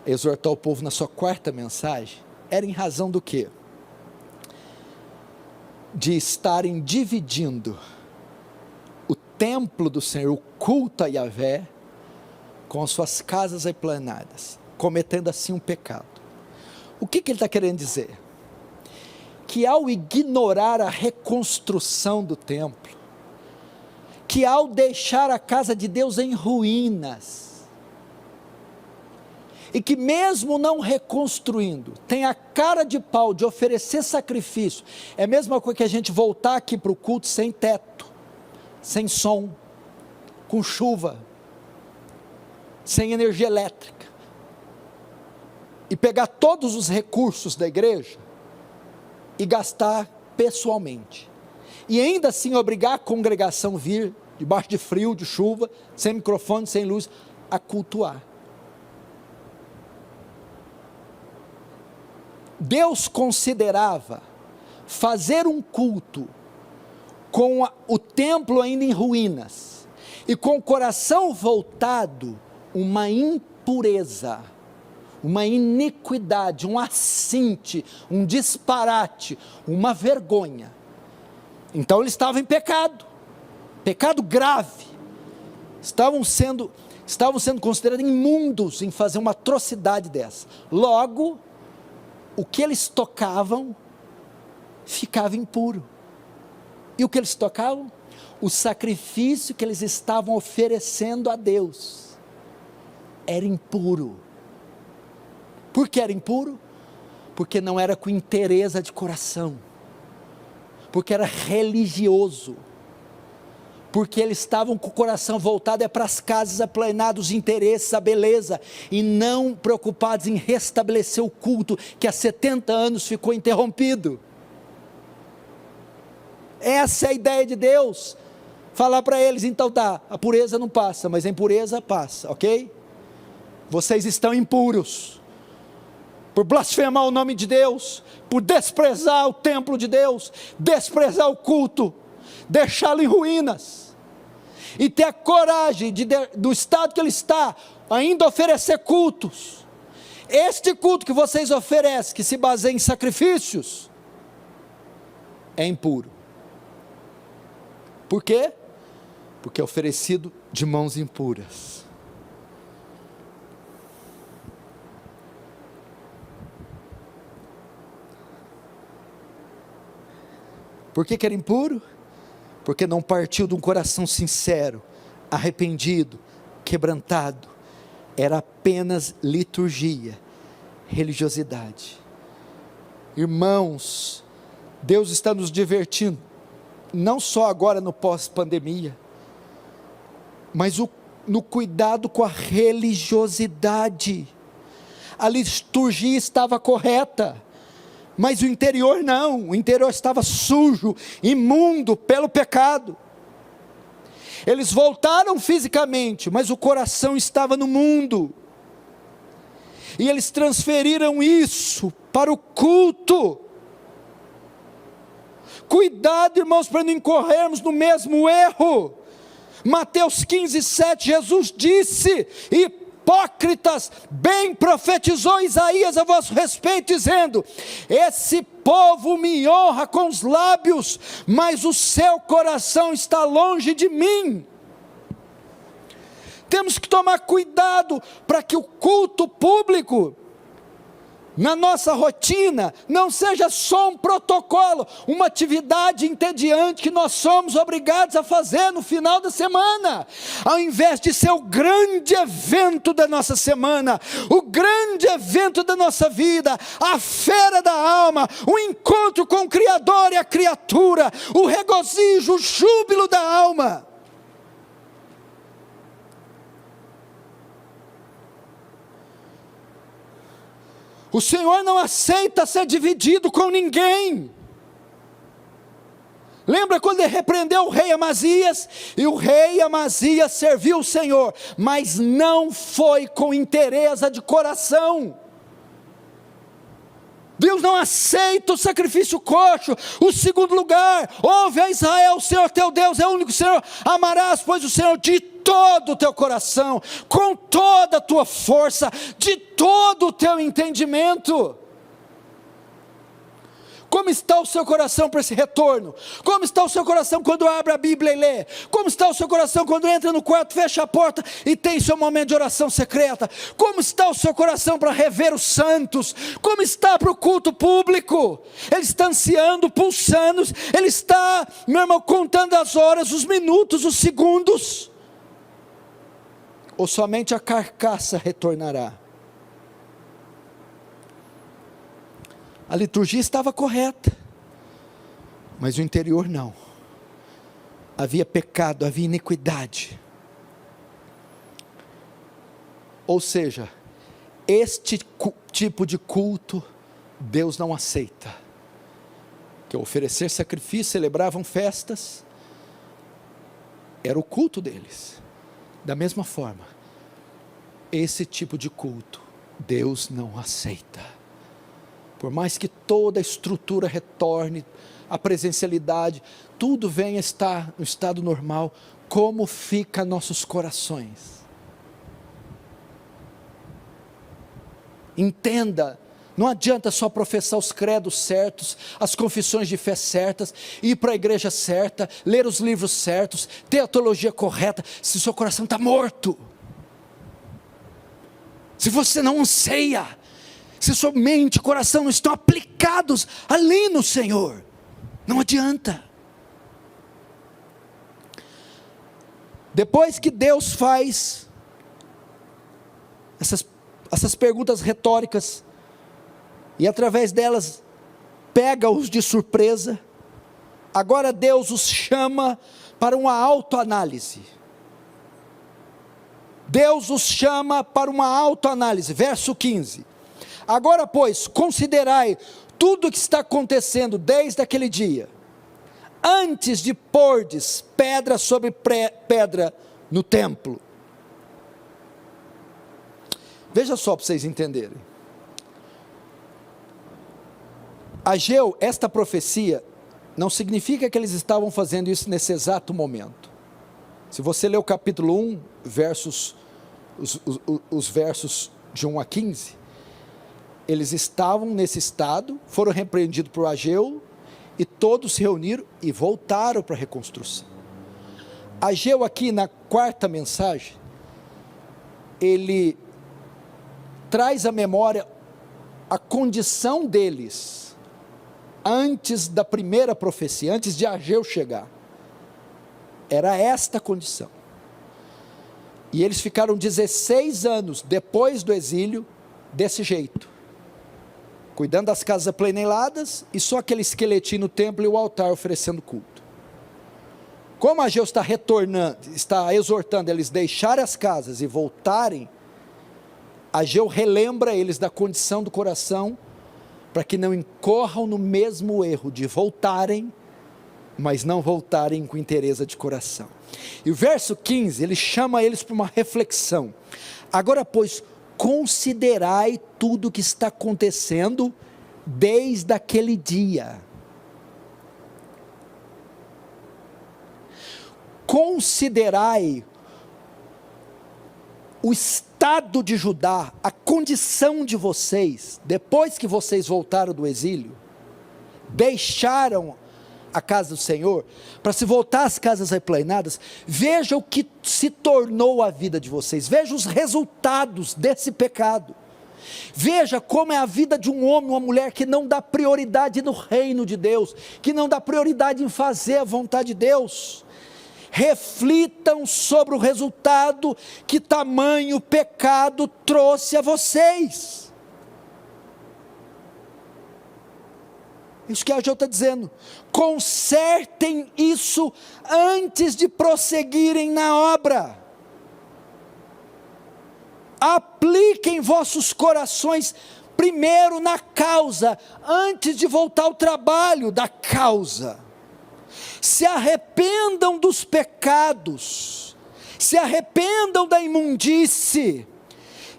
a exortar o povo na sua quarta mensagem, era em razão do quê? De estarem dividindo templo do Senhor, o culto a Yahvé, com suas casas aplanadas, cometendo assim um pecado. O que ele está querendo dizer? Que ao ignorar a reconstrução do templo, que ao deixar a casa de Deus em ruínas, e que mesmo não reconstruindo, tem a cara de pau de oferecer sacrifício, é a mesma coisa que a gente voltar aqui para o culto sem teto, sem som, com chuva, sem energia elétrica, e pegar todos os recursos da igreja, e gastar pessoalmente, e ainda assim obrigar a congregação a vir, debaixo de frio, de chuva, sem microfone, sem luz, a cultuar. Deus considerava fazer um culto com o templo ainda em ruínas, e com o coração voltado, uma impureza, uma iniquidade, um assinte, um disparate, uma vergonha. Então ele estava em pecado, pecado grave, estavam sendo considerados imundos em fazer uma atrocidade dessa. Logo, o que eles tocavam ficava impuro. E o que eles tocavam? O sacrifício que eles estavam oferecendo a Deus era impuro. Por que era impuro? Porque não era com inteireza de coração, porque era religioso, porque eles estavam com o coração voltado para as casas aplanadas, os interesses, a beleza, e não preocupados em restabelecer o culto que há 70 anos ficou interrompido. Essa é a ideia de Deus, falar para eles, então tá, a pureza não passa, mas a impureza passa, ok? Vocês estão impuros, por blasfemar o nome de Deus, por desprezar o templo de Deus, desprezar o culto, deixá-lo em ruínas, e ter a coragem do estado que ele está, ainda oferecer cultos. Este culto que vocês oferecem, que se baseia em sacrifícios, é impuro. Por quê? Porque é oferecido de mãos impuras. Por que era impuro? Porque não partiu de um coração sincero, arrependido, quebrantado. Era apenas liturgia, religiosidade. Irmãos, Deus está nos divertindo, não só agora no pós-pandemia, mas no cuidado com a religiosidade. A liturgia estava correta, mas o interior não, o interior estava sujo, imundo pelo pecado. Eles voltaram fisicamente, mas o coração estava no mundo, e eles transferiram isso para o culto. Cuidado, irmãos, para não incorrermos no mesmo erro. Mateus 15:7, Jesus disse: hipócritas, bem profetizou Isaías a vosso respeito, dizendo: esse povo me honra com os lábios, mas o seu coração está longe de mim. Temos que tomar cuidado para que o culto público, na nossa rotina, não seja só um protocolo, uma atividade entediante que nós somos obrigados a fazer no final da semana, ao invés de ser o grande evento da nossa semana, o grande evento da nossa vida, a feira da alma, o encontro com o Criador e a criatura, o regozijo, o júbilo da alma. O Senhor não aceita ser dividido com ninguém. Lembra quando ele repreendeu o rei Amazias? E o rei Amazias serviu o Senhor, mas não foi com inteireza de coração. Deus não aceita o sacrifício coxo. O segundo lugar, ouve a Israel, o Senhor teu Deus é o único Senhor, amarás pois o Senhor de todo o teu coração, com toda a tua força, de todo o teu entendimento. Como está o seu coração para esse retorno? Como está o seu coração quando abre a Bíblia e lê? Como está o seu coração quando entra no quarto, fecha a porta e tem seu momento de oração secreta? Como está o seu coração para rever os santos? Como está para o culto público? Ele está ansiando, pulsando, ele está, meu irmão, contando as horas, os minutos, os segundos? Ou somente a carcaça retornará? A liturgia estava correta, mas o interior não. Havia pecado, havia iniquidade. Ou seja, este tipo de culto Deus não aceita. Que oferecer sacrifício, celebravam festas, era o culto deles. Da mesma forma, esse tipo de culto Deus não aceita. Por mais que toda a estrutura retorne, a presencialidade, tudo venha estar no estado normal, como fica nossos corações? Entenda, não adianta só professar os credos certos, as confissões de fé certas, ir para a igreja certa, ler os livros certos, ter a teologia correta, se seu coração está morto. Se você não anseia, se sua mente e coração não estão aplicados ali no Senhor, não adianta. Depois que Deus faz essas perguntas retóricas, e através delas pega-os de surpresa, agora Deus os chama para uma autoanálise. Deus os chama para uma autoanálise, verso 15. Agora, pois, considerai tudo o que está acontecendo desde aquele dia, antes de pordes pedra sobre pedra no templo. Veja só para vocês entenderem. Ageu, esta profecia, não significa que eles estavam fazendo isso nesse exato momento. Se você ler o capítulo 1, os versos de 1 a 15, eles estavam nesse estado, foram repreendidos por Ageu, e todos se reuniram e voltaram para a reconstrução. Ageu aqui na quarta mensagem, ele traz à memória a condição deles, antes da primeira profecia, antes de Ageu chegar, era esta condição, e eles ficaram 16 anos depois do exílio, desse jeito, cuidando das casas aplaneladas, e só aquele esqueletinho no templo e o altar oferecendo culto. Como Ageu está retornando, está exortando eles deixarem as casas e voltarem, Ageu relembra eles da condição do coração, para que não incorram no mesmo erro de voltarem, mas não voltarem com inteireza de coração. E o verso 15, ele chama eles para uma reflexão. Agora, pois, considerai tudo o que está acontecendo desde aquele dia. Considerai o estado de Judá, a condição de vocês, depois que vocês voltaram do exílio, deixaram a casa do Senhor, para se voltar às casas aplainadas, veja o que se tornou a vida de vocês, veja os resultados desse pecado, veja como é a vida de um homem, uma mulher que não dá prioridade no reino de Deus, que não dá prioridade em fazer a vontade de Deus. Reflitam sobre o resultado que tamanho pecado trouxe a vocês. Isso que Ageu está dizendo, consertem isso antes de prosseguirem na obra, apliquem vossos corações primeiro na causa, antes de voltar ao trabalho da causa. Se arrependam dos pecados, se arrependam da imundície,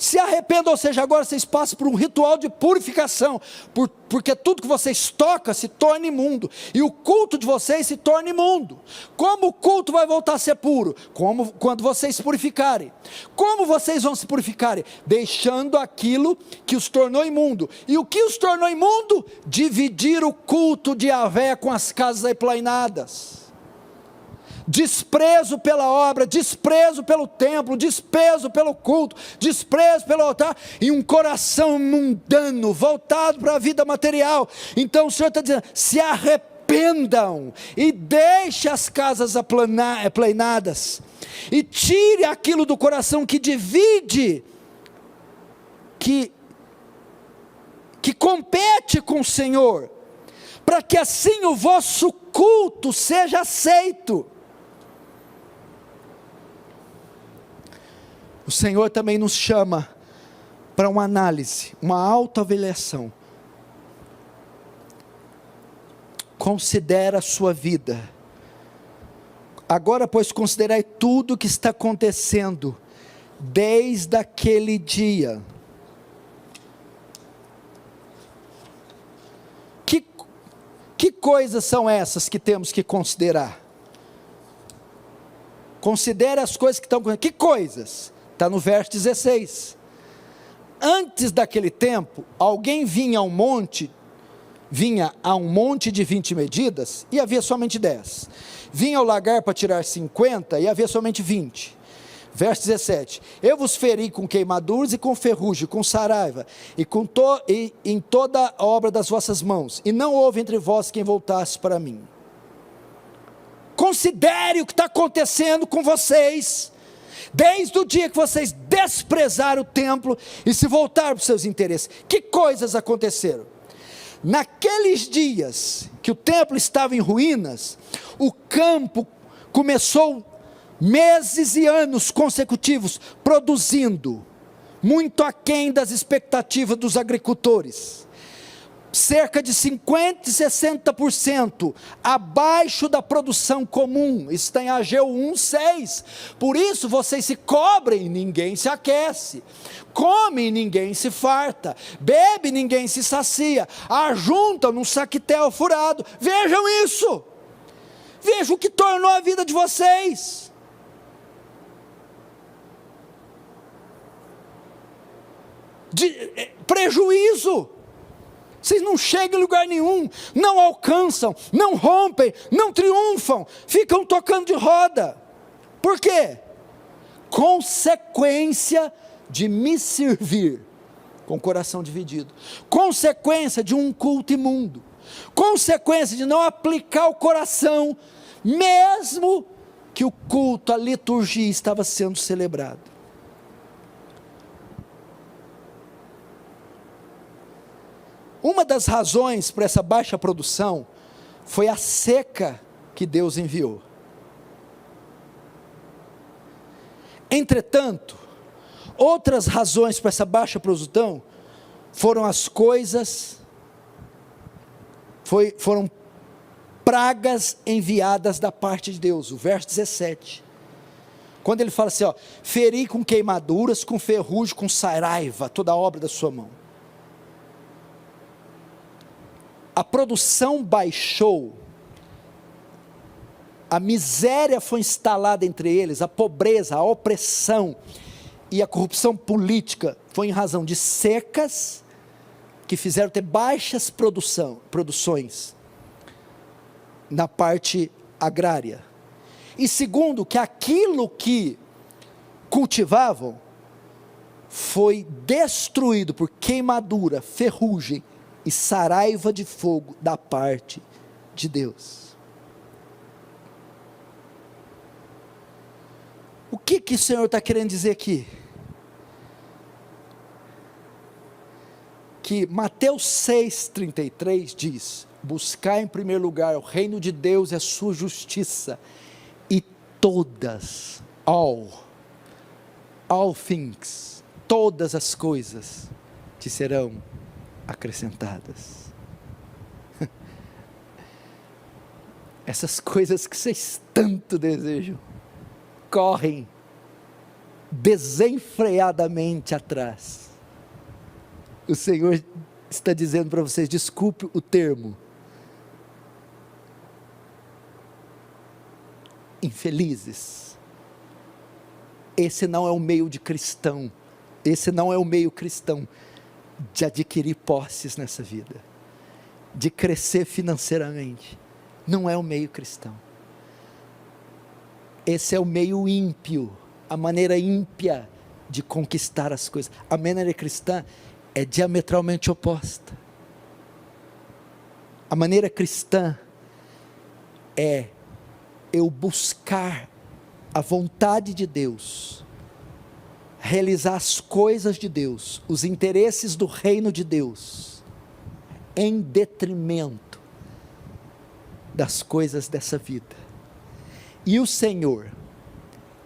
Se arrependam, ou seja, agora vocês passam por um ritual de purificação, porque tudo que vocês tocam se torna imundo, e o culto de vocês se torna imundo. Como o culto vai voltar a ser puro? Quando vocês se purificarem. Como vocês vão se purificarem? Deixando aquilo que os tornou imundo. E o que os tornou imundo? Dividir o culto de Yahvé com as casas aplainadas. Desprezo pela obra, desprezo pelo templo, desprezo pelo culto, desprezo pelo altar, e um coração mundano, voltado para a vida material. Então o Senhor está dizendo, se arrependam, e deixe as casas aplainadas, e tire aquilo do coração que divide, que compete com o Senhor, para que assim o vosso culto seja aceito. O Senhor também nos chama para uma análise, uma autoavaliação. Considera a sua vida. Agora, pois, considerai tudo o que está acontecendo desde aquele dia. Que coisas são essas que temos que considerar? Considere as coisas que estão acontecendo. Que coisas? Está no verso 16. Antes daquele tempo, alguém vinha a um monte de 20 medidas, e havia somente 10. Vinha ao lagar para tirar 50, e havia somente 20. Verso 17, eu vos feri com queimaduras e com ferrugem, com saraiva, e em toda a obra das vossas mãos, e não houve entre vós quem voltasse para mim. Considere o que está acontecendo com vocês, desde o dia que vocês desprezaram o templo, e se voltaram para os seus interesses. Que coisas aconteceram? Naqueles dias, que o templo estava em ruínas, o campo começou meses e anos consecutivos, produzindo, muito aquém das expectativas dos agricultores, cerca de 50% e 60% abaixo da produção comum. Isso está em Ageu 1:6, por isso vocês se cobrem e ninguém se aquece, comem e ninguém se farta, bebe e ninguém se sacia, ajuntam num saquetel furado. Vejam isso, vejam o que tornou a vida de vocês. Prejuízo, vocês não chegam em lugar nenhum, não alcançam, não rompem, não triunfam, ficam tocando de roda. Por quê? Consequência de me servir com o coração dividido, consequência de um culto imundo, consequência de não aplicar o coração, mesmo que o culto, a liturgia estava sendo celebrado. Uma das razões para essa baixa produção foi a seca que Deus enviou. Entretanto, outras razões para essa baixa produção foram as coisas, foram pragas enviadas da parte de Deus. O verso 17, quando ele fala assim, feri com queimaduras, com ferrugem, com saraiva, toda a obra da sua mão. A produção baixou, a miséria foi instalada entre eles, a pobreza, a opressão e a corrupção política foi em razão de secas que fizeram ter baixas produções na parte agrária. E segundo, que aquilo que cultivavam foi destruído por queimadura, ferrugem e saraiva de fogo da parte de Deus. O que o Senhor está querendo dizer aqui? Que Mateus 6,33 diz, buscar em primeiro lugar o reino de Deus e a sua justiça, e todas, all things, todas as coisas te serão acrescentadas. Essas coisas que vocês tanto desejam, correm desenfreadamente atrás. O Senhor está dizendo para vocês, desculpe o termo, infelizes. Esse não é o meio de cristão, esse não é o meio cristão de adquirir posses nessa vida, de crescer financeiramente, não é o meio cristão. Esse é o meio ímpio, a maneira ímpia de conquistar as coisas. A maneira cristã é diametralmente oposta. A maneira cristã é eu buscar a vontade de Deus, realizar as coisas de Deus, os interesses do reino de Deus, em detrimento das coisas dessa vida. E o Senhor,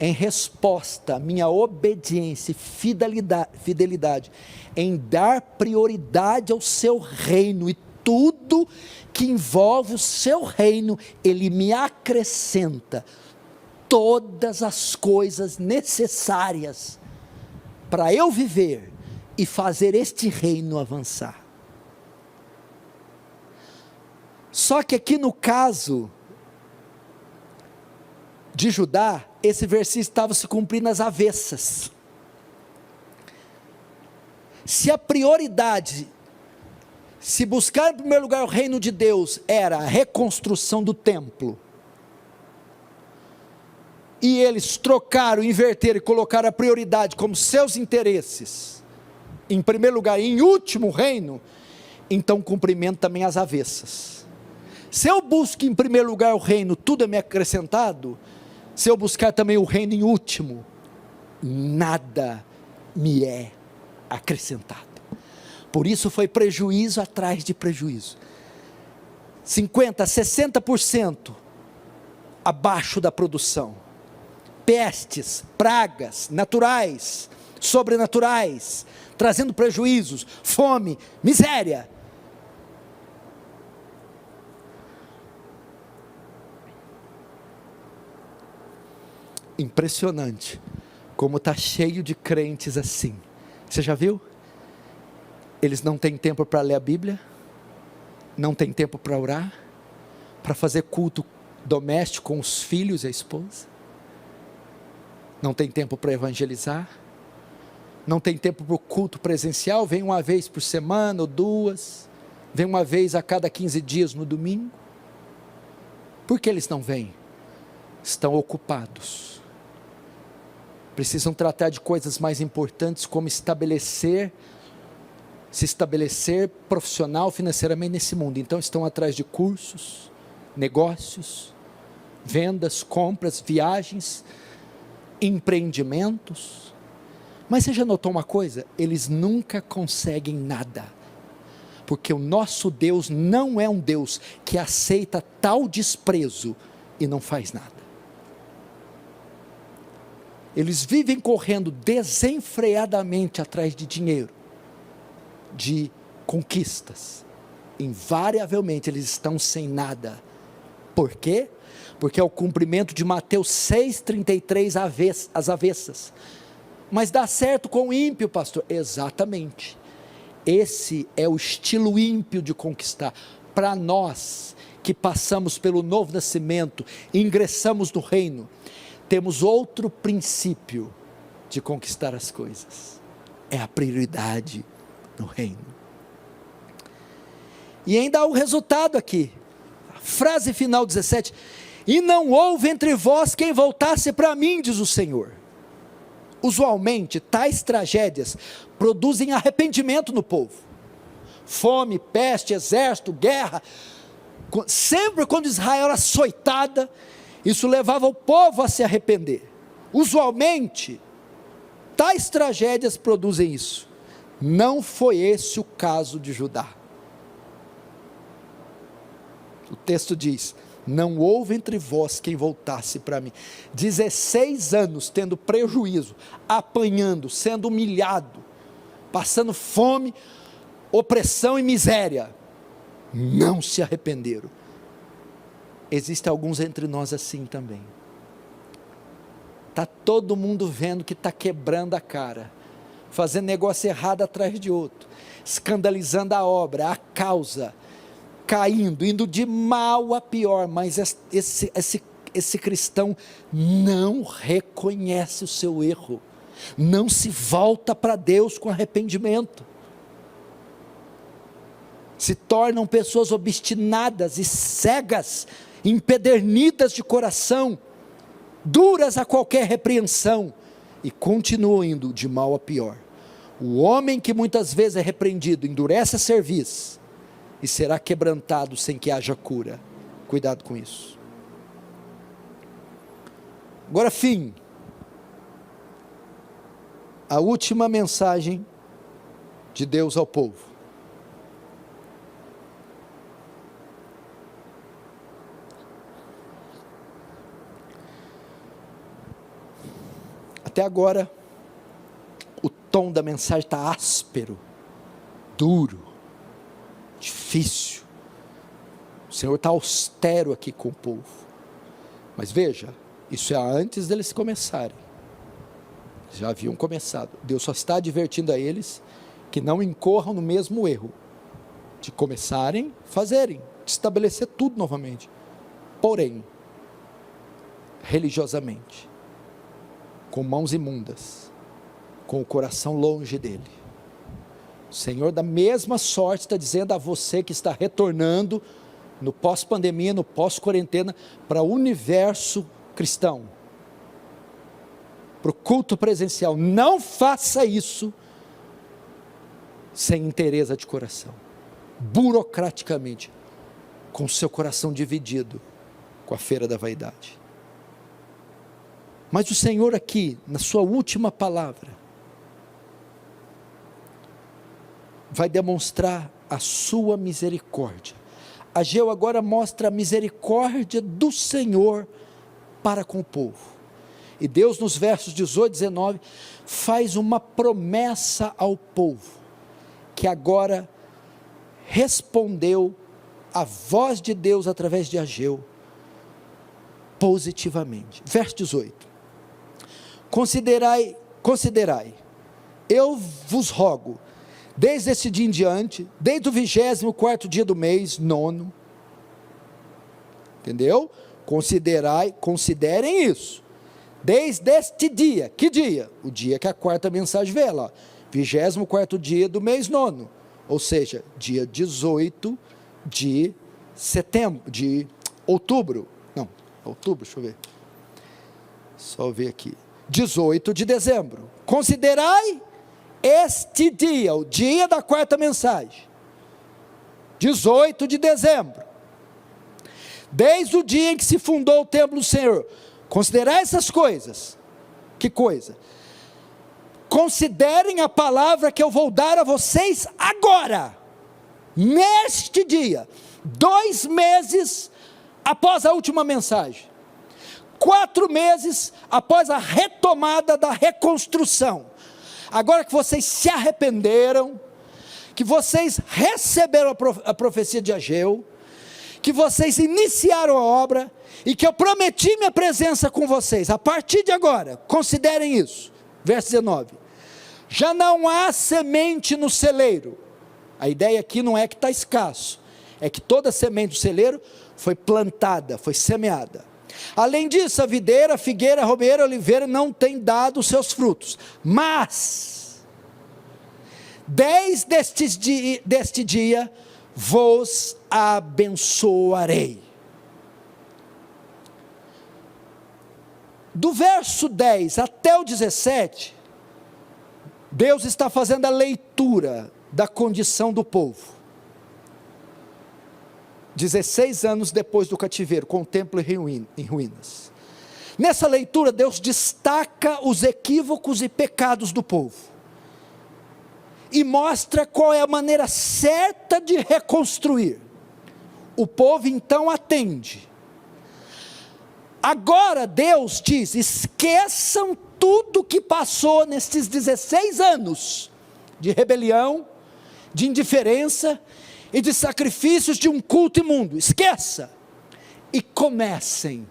em resposta à minha obediência e fidelidade, em dar prioridade ao seu reino, e tudo que envolve o seu reino, Ele me acrescenta todas as coisas necessárias para eu viver e fazer este reino avançar. Só que aqui no caso de Judá, esse versículo estava se cumprindo às avessas. Se a prioridade, se buscar em primeiro lugar o reino de Deus, era a reconstrução do templo, e eles trocaram, inverteram e colocaram a prioridade como seus interesses, em primeiro lugar, e em último reino, então cumprimento também as avessas. Se eu busco em primeiro lugar o reino, tudo é me acrescentado. Se eu buscar também o reino em último, nada me é acrescentado. Por isso foi prejuízo atrás de prejuízo. 50%, 60% abaixo da produção. Pestes, pragas, naturais, sobrenaturais, trazendo prejuízos, fome, miséria. Impressionante como está cheio de crentes assim. Você já viu? Eles não têm tempo para ler a Bíblia, não têm tempo para orar, para fazer culto doméstico com os filhos e a esposa, não tem tempo para evangelizar, não tem tempo para o culto presencial, vem uma vez por semana ou duas, vem uma vez a cada 15 dias no domingo. Por que eles não vêm? Estão ocupados. Precisam tratar de coisas mais importantes, como se estabelecer profissional, financeiramente nesse mundo. Então estão atrás de cursos, negócios, vendas, compras, viagens, empreendimentos. Mas você já notou uma coisa? Eles nunca conseguem nada, porque o nosso Deus não é um Deus que aceita tal desprezo e não faz nada. Eles vivem correndo desenfreadamente atrás de dinheiro, de conquistas. Invariavelmente eles estão sem nada. Por quê? Porque é o cumprimento de Mateus 6,33 às avessas. Mas dá certo com o ímpio, pastor? Exatamente. Esse é o estilo ímpio de conquistar. Para nós que passamos pelo novo nascimento, ingressamos no reino, temos outro princípio de conquistar as coisas, é a prioridade no reino. E ainda há um resultado aqui, a frase final 17, e não houve entre vós quem voltasse para mim, diz o Senhor. Usualmente tais tragédias produzem arrependimento no povo, fome, peste, exército, guerra, sempre quando Israel era açoitada, isso levava o povo a se arrepender. Usualmente, tais tragédias produzem isso. Não foi esse o caso de Judá. O texto diz, não houve entre vós quem voltasse para mim. 16 anos tendo prejuízo, apanhando, sendo humilhado, passando fome, opressão e miséria. Não se arrependeram. Existem alguns entre nós assim também. Está todo mundo vendo que está quebrando a cara, fazendo negócio errado atrás de outro, escandalizando a obra, a causa, caindo, indo de mal a pior, mas esse cristão não reconhece o seu erro, não se volta para Deus com arrependimento, se tornam pessoas obstinadas e cegas, empedernidas de coração, duras a qualquer repreensão, e continuam indo de mal a pior. O homem que muitas vezes é repreendido, endurece a cerviz, e será quebrantado sem que haja cura. Cuidado com isso. Agora, fim. A última mensagem de Deus ao povo. Até agora, o tom da mensagem está áspero, duro, difícil. O Senhor está austero aqui com o povo. Mas veja, isso é antes deles começarem. Eles já haviam começado. Deus só está advertindo a eles que não incorram no mesmo erro, de começarem, fazerem, de estabelecer tudo novamente. Porém, religiosamente, com mãos imundas, com o coração longe dele. O Senhor da mesma sorte está dizendo a você que está retornando no pós-pandemia, no pós-quarentena, para o universo cristão, para o culto presencial. Não faça isso sem inteireza de coração, burocraticamente, com o seu coração dividido com a feira da vaidade. Mas o Senhor aqui, na sua última palavra, vai demonstrar a sua misericórdia. Ageu agora mostra a misericórdia do Senhor para com o povo. E Deus, nos versos 18 e 19, faz uma promessa ao povo, que agora respondeu à voz de Deus através de Ageu, positivamente. Verso 18. Considerai, eu vos rogo, desde esse dia em diante, desde o 24º dia do mês, 9, entendeu? Considerem isso, desde este dia. Que dia? O dia que a quarta mensagem veio lá, 24º dia do mês 9, ou seja, dia 18 de setembro, de outubro, deixa eu ver, só ver aqui, 18 de dezembro, considerai este dia, o dia da quarta mensagem, 18 de dezembro, desde o dia em que se fundou o templo do Senhor, considerai essas coisas. Que coisa? Considerem a palavra que eu vou dar a vocês agora, neste dia, 2 meses após a última mensagem, 4 meses após a retomada da reconstrução. Agora que vocês se arrependeram, que vocês receberam a profecia de Ageu, que vocês iniciaram a obra, e que eu prometi minha presença com vocês, a partir de agora, considerem isso. Verso 19, já não há semente no celeiro. A ideia aqui não é que está escasso, é que toda semente do celeiro foi plantada, foi semeada. Além disso, a videira, a figueira, a romeira, a oliveira não tem dado os seus frutos, mas desde deste dia vos abençoarei. Do verso 10 até o 17, Deus está fazendo a leitura da condição do povo. 16 anos depois do cativeiro, com o templo em ruínas. Nessa leitura, Deus destaca os equívocos e pecados do povo, e mostra qual é a maneira certa de reconstruir. O povo então atende. Agora Deus diz: esqueçam tudo que passou nesses 16 anos de rebelião, de indiferença e de sacrifícios de um culto imundo. Esqueça e comecem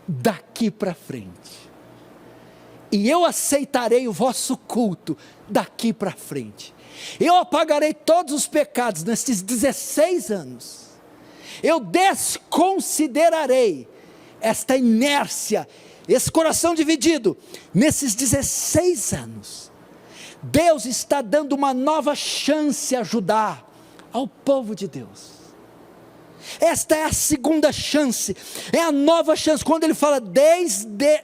daqui para frente. e eu aceitarei o vosso culto daqui para frente. Eu apagarei todos os pecados nesses 16 anos. Eu desconsiderarei esta inércia, esse coração dividido, nesses 16 anos. Deus está dando uma nova chance a Judá, ao povo de Deus. Esta é a segunda chance, é a nova chance, quando ele fala desde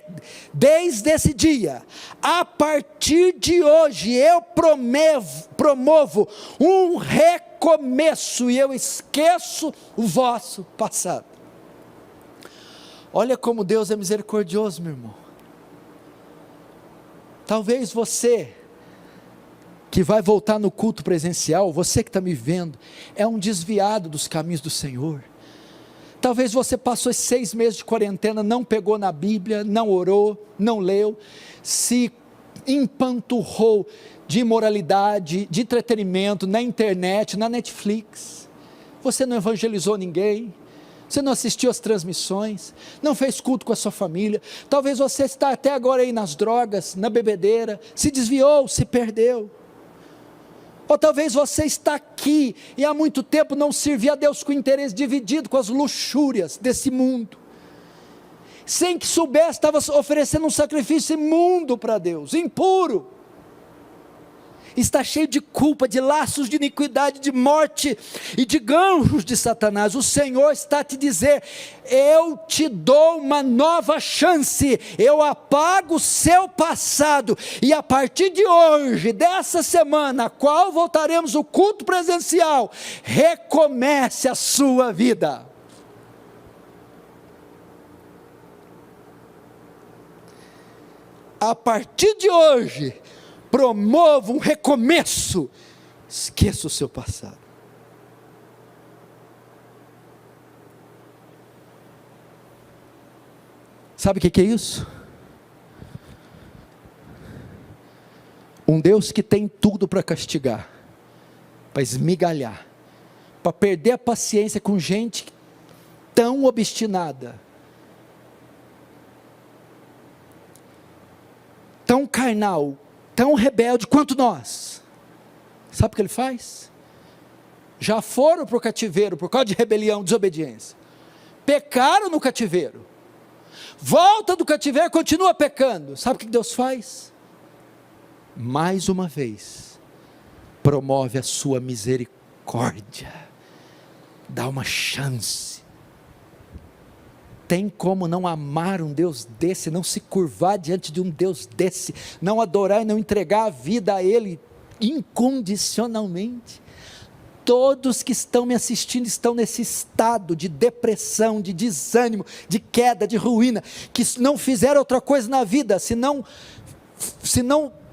esse dia, a partir de hoje, eu promovo um recomeço, e eu esqueço o vosso passado. Olha como Deus é misericordioso, meu irmão. Talvez você, que vai voltar no culto presencial, você que está me vendo, é um desviado dos caminhos do Senhor. Talvez você passou esses 6 meses de quarentena, não pegou na Bíblia, não orou, não leu, se empanturrou de imoralidade, de entretenimento, na internet, na Netflix. Você não evangelizou ninguém, você não assistiu às transmissões, não fez culto com a sua família. Talvez você está até agora aí nas drogas, na bebedeira, se desviou, se perdeu. Ou talvez você está aqui e há muito tempo não servia a Deus com interesse dividido com as luxúrias desse mundo. Sem que soubesse, estava oferecendo um sacrifício imundo para Deus, impuro. Está cheio de culpa, de laços de iniquidade, de morte e de ganchos de Satanás. O Senhor está a te dizer: eu te dou uma nova chance, eu apago o seu passado, e a partir de hoje, dessa semana, a qual voltaremos o culto presencial, recomece a sua vida. A partir de hoje, promova um recomeço, esqueça o seu passado. Sabe o que é isso? Um Deus que tem tudo para castigar, para esmigalhar, para perder a paciência com gente tão obstinada, tão carnal, tão rebelde quanto nós. Sabe o que ele faz? Já foram para o cativeiro por causa de rebelião, desobediência, pecaram no cativeiro, volta do cativeiro, continua pecando. Sabe o que Deus faz? Mais uma vez, promove a sua misericórdia, dá uma chance. Tem como não amar um Deus desse, não se curvar diante de um Deus desse, não adorar e não entregar a vida a Ele incondicionalmente? Todos que estão me assistindo estão nesse estado de depressão, de desânimo, de queda, de ruína, que não fizeram outra coisa na vida, senão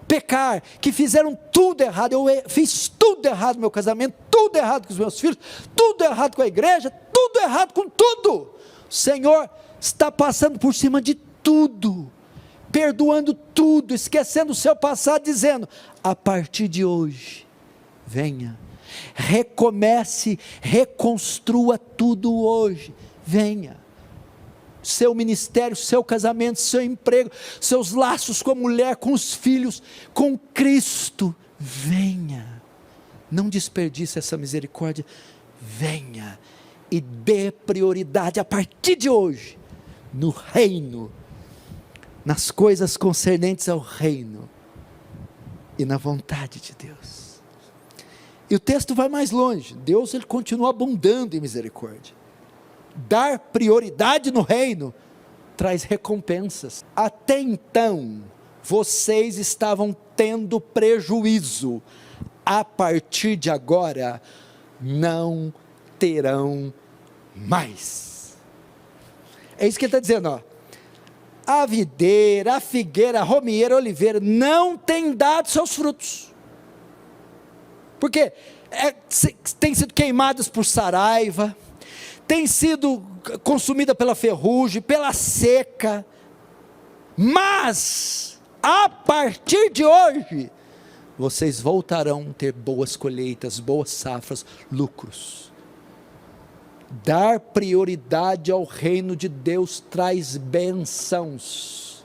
pecar, que fizeram tudo errado. Eu fiz tudo errado no meu casamento, tudo errado com os meus filhos, tudo errado com a igreja, tudo errado com tudo. O Senhor está passando por cima de tudo, perdoando tudo, esquecendo o seu passado, dizendo: a partir de hoje, venha, recomece, reconstrua tudo hoje, venha. Seu ministério, seu casamento, seu emprego, seus laços com a mulher, com os filhos, com Cristo, venha. Não desperdice essa misericórdia, venha. E dê prioridade a partir de hoje, no reino, nas coisas concernentes ao reino, e na vontade de Deus. E o texto vai mais longe. Deus, ele continua abundando em misericórdia. Dar prioridade no reino traz recompensas. Até então, vocês estavam tendo prejuízo. A partir de agora, não terão mais. É isso que ele está dizendo, ó. A videira, a figueira, a romieira, a oliveira não tem dado seus frutos. Por quê? Tem sido queimadas por saraiva, tem sido consumida pela ferrugem, pela seca. Mas a partir de hoje, vocês voltarão a ter boas colheitas, boas safras, lucros. Dar prioridade ao reino de Deus traz bênçãos.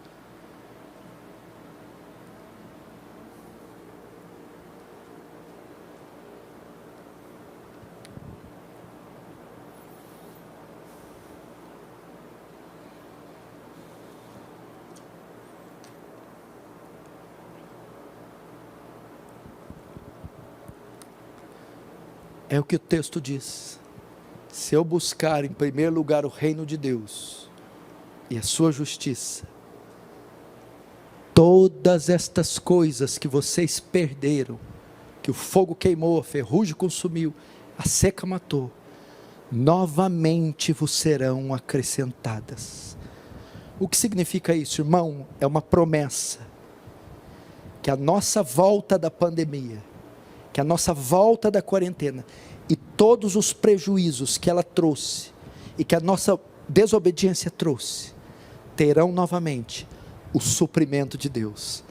É o que o texto diz. Se eu buscar em primeiro lugar o reino de Deus e a sua justiça, todas estas coisas que vocês perderam, que o fogo queimou, a ferrugem consumiu, a seca matou, novamente vos serão acrescentadas. O que significa isso, irmão? É uma promessa, que a nossa volta da pandemia, que a nossa volta da quarentena, e todos os prejuízos que ela trouxe, e que a nossa desobediência trouxe, terão novamente o suprimento de Deus,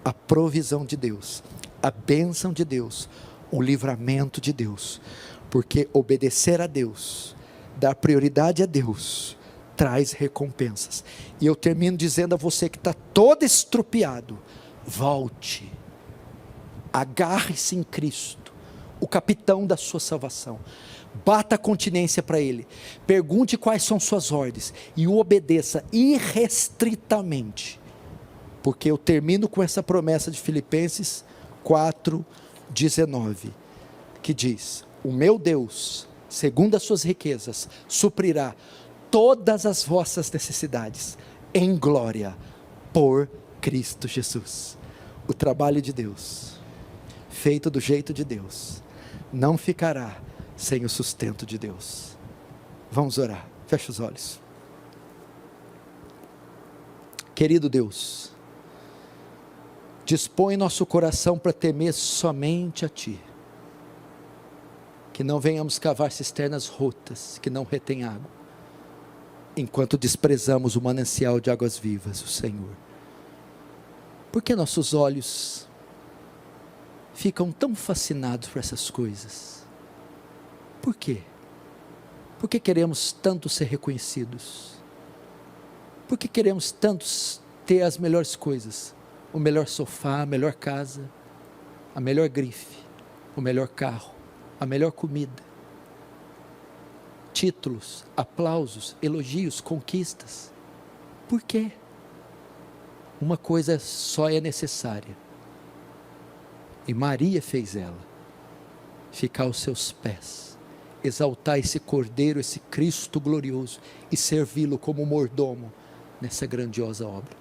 a provisão de Deus, a bênção de Deus, o livramento de Deus, porque obedecer a Deus, dar prioridade a Deus, traz recompensas. E eu termino dizendo a você que está todo estrupiado, volte, agarre-se em Cristo, o capitão da sua salvação, bata a continência para Ele, pergunte quais são suas ordens, e o obedeça irrestritamente, porque eu termino com essa promessa de Filipenses 4:19, que diz: o meu Deus, segundo as suas riquezas, suprirá todas as vossas necessidades, em glória, por Cristo Jesus. O trabalho de Deus, feito do jeito de Deus, não ficará sem o sustento de Deus. Vamos orar, fecha os olhos. Querido Deus, dispõe nosso coração para temer somente a Ti, que não venhamos cavar cisternas rotas, que não retém água, enquanto desprezamos o manancial de águas vivas, o Senhor. Por que nossos olhos ficam tão fascinados por essas coisas? Por quê? Por que queremos tanto ser reconhecidos? Por que queremos tanto ter as melhores coisas? O melhor sofá, a melhor casa, a melhor grife, o melhor carro, a melhor comida, títulos, aplausos, elogios, conquistas. Por quê? Uma coisa só é necessária, e Maria fez ela: ficar aos seus pés, exaltar esse Cordeiro, esse Cristo glorioso, e servi-lo como mordomo nessa grandiosa obra.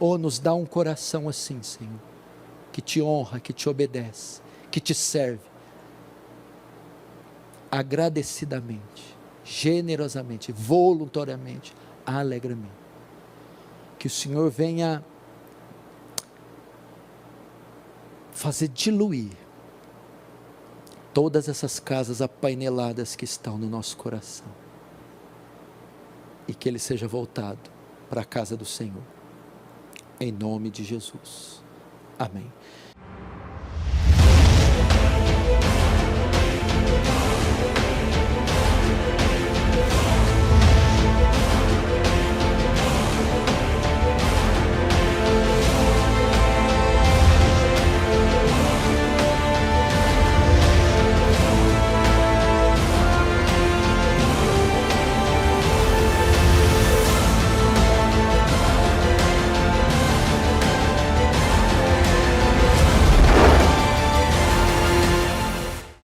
Oh, nos dá um coração assim, Senhor, que te honra, que te obedece, que te serve, agradecidamente, generosamente, voluntariamente, alegremente. Que o Senhor venha fazer diluir todas essas casas apaineladas que estão no nosso coração, e que ele seja voltado para a casa do Senhor, em nome de Jesus, amém.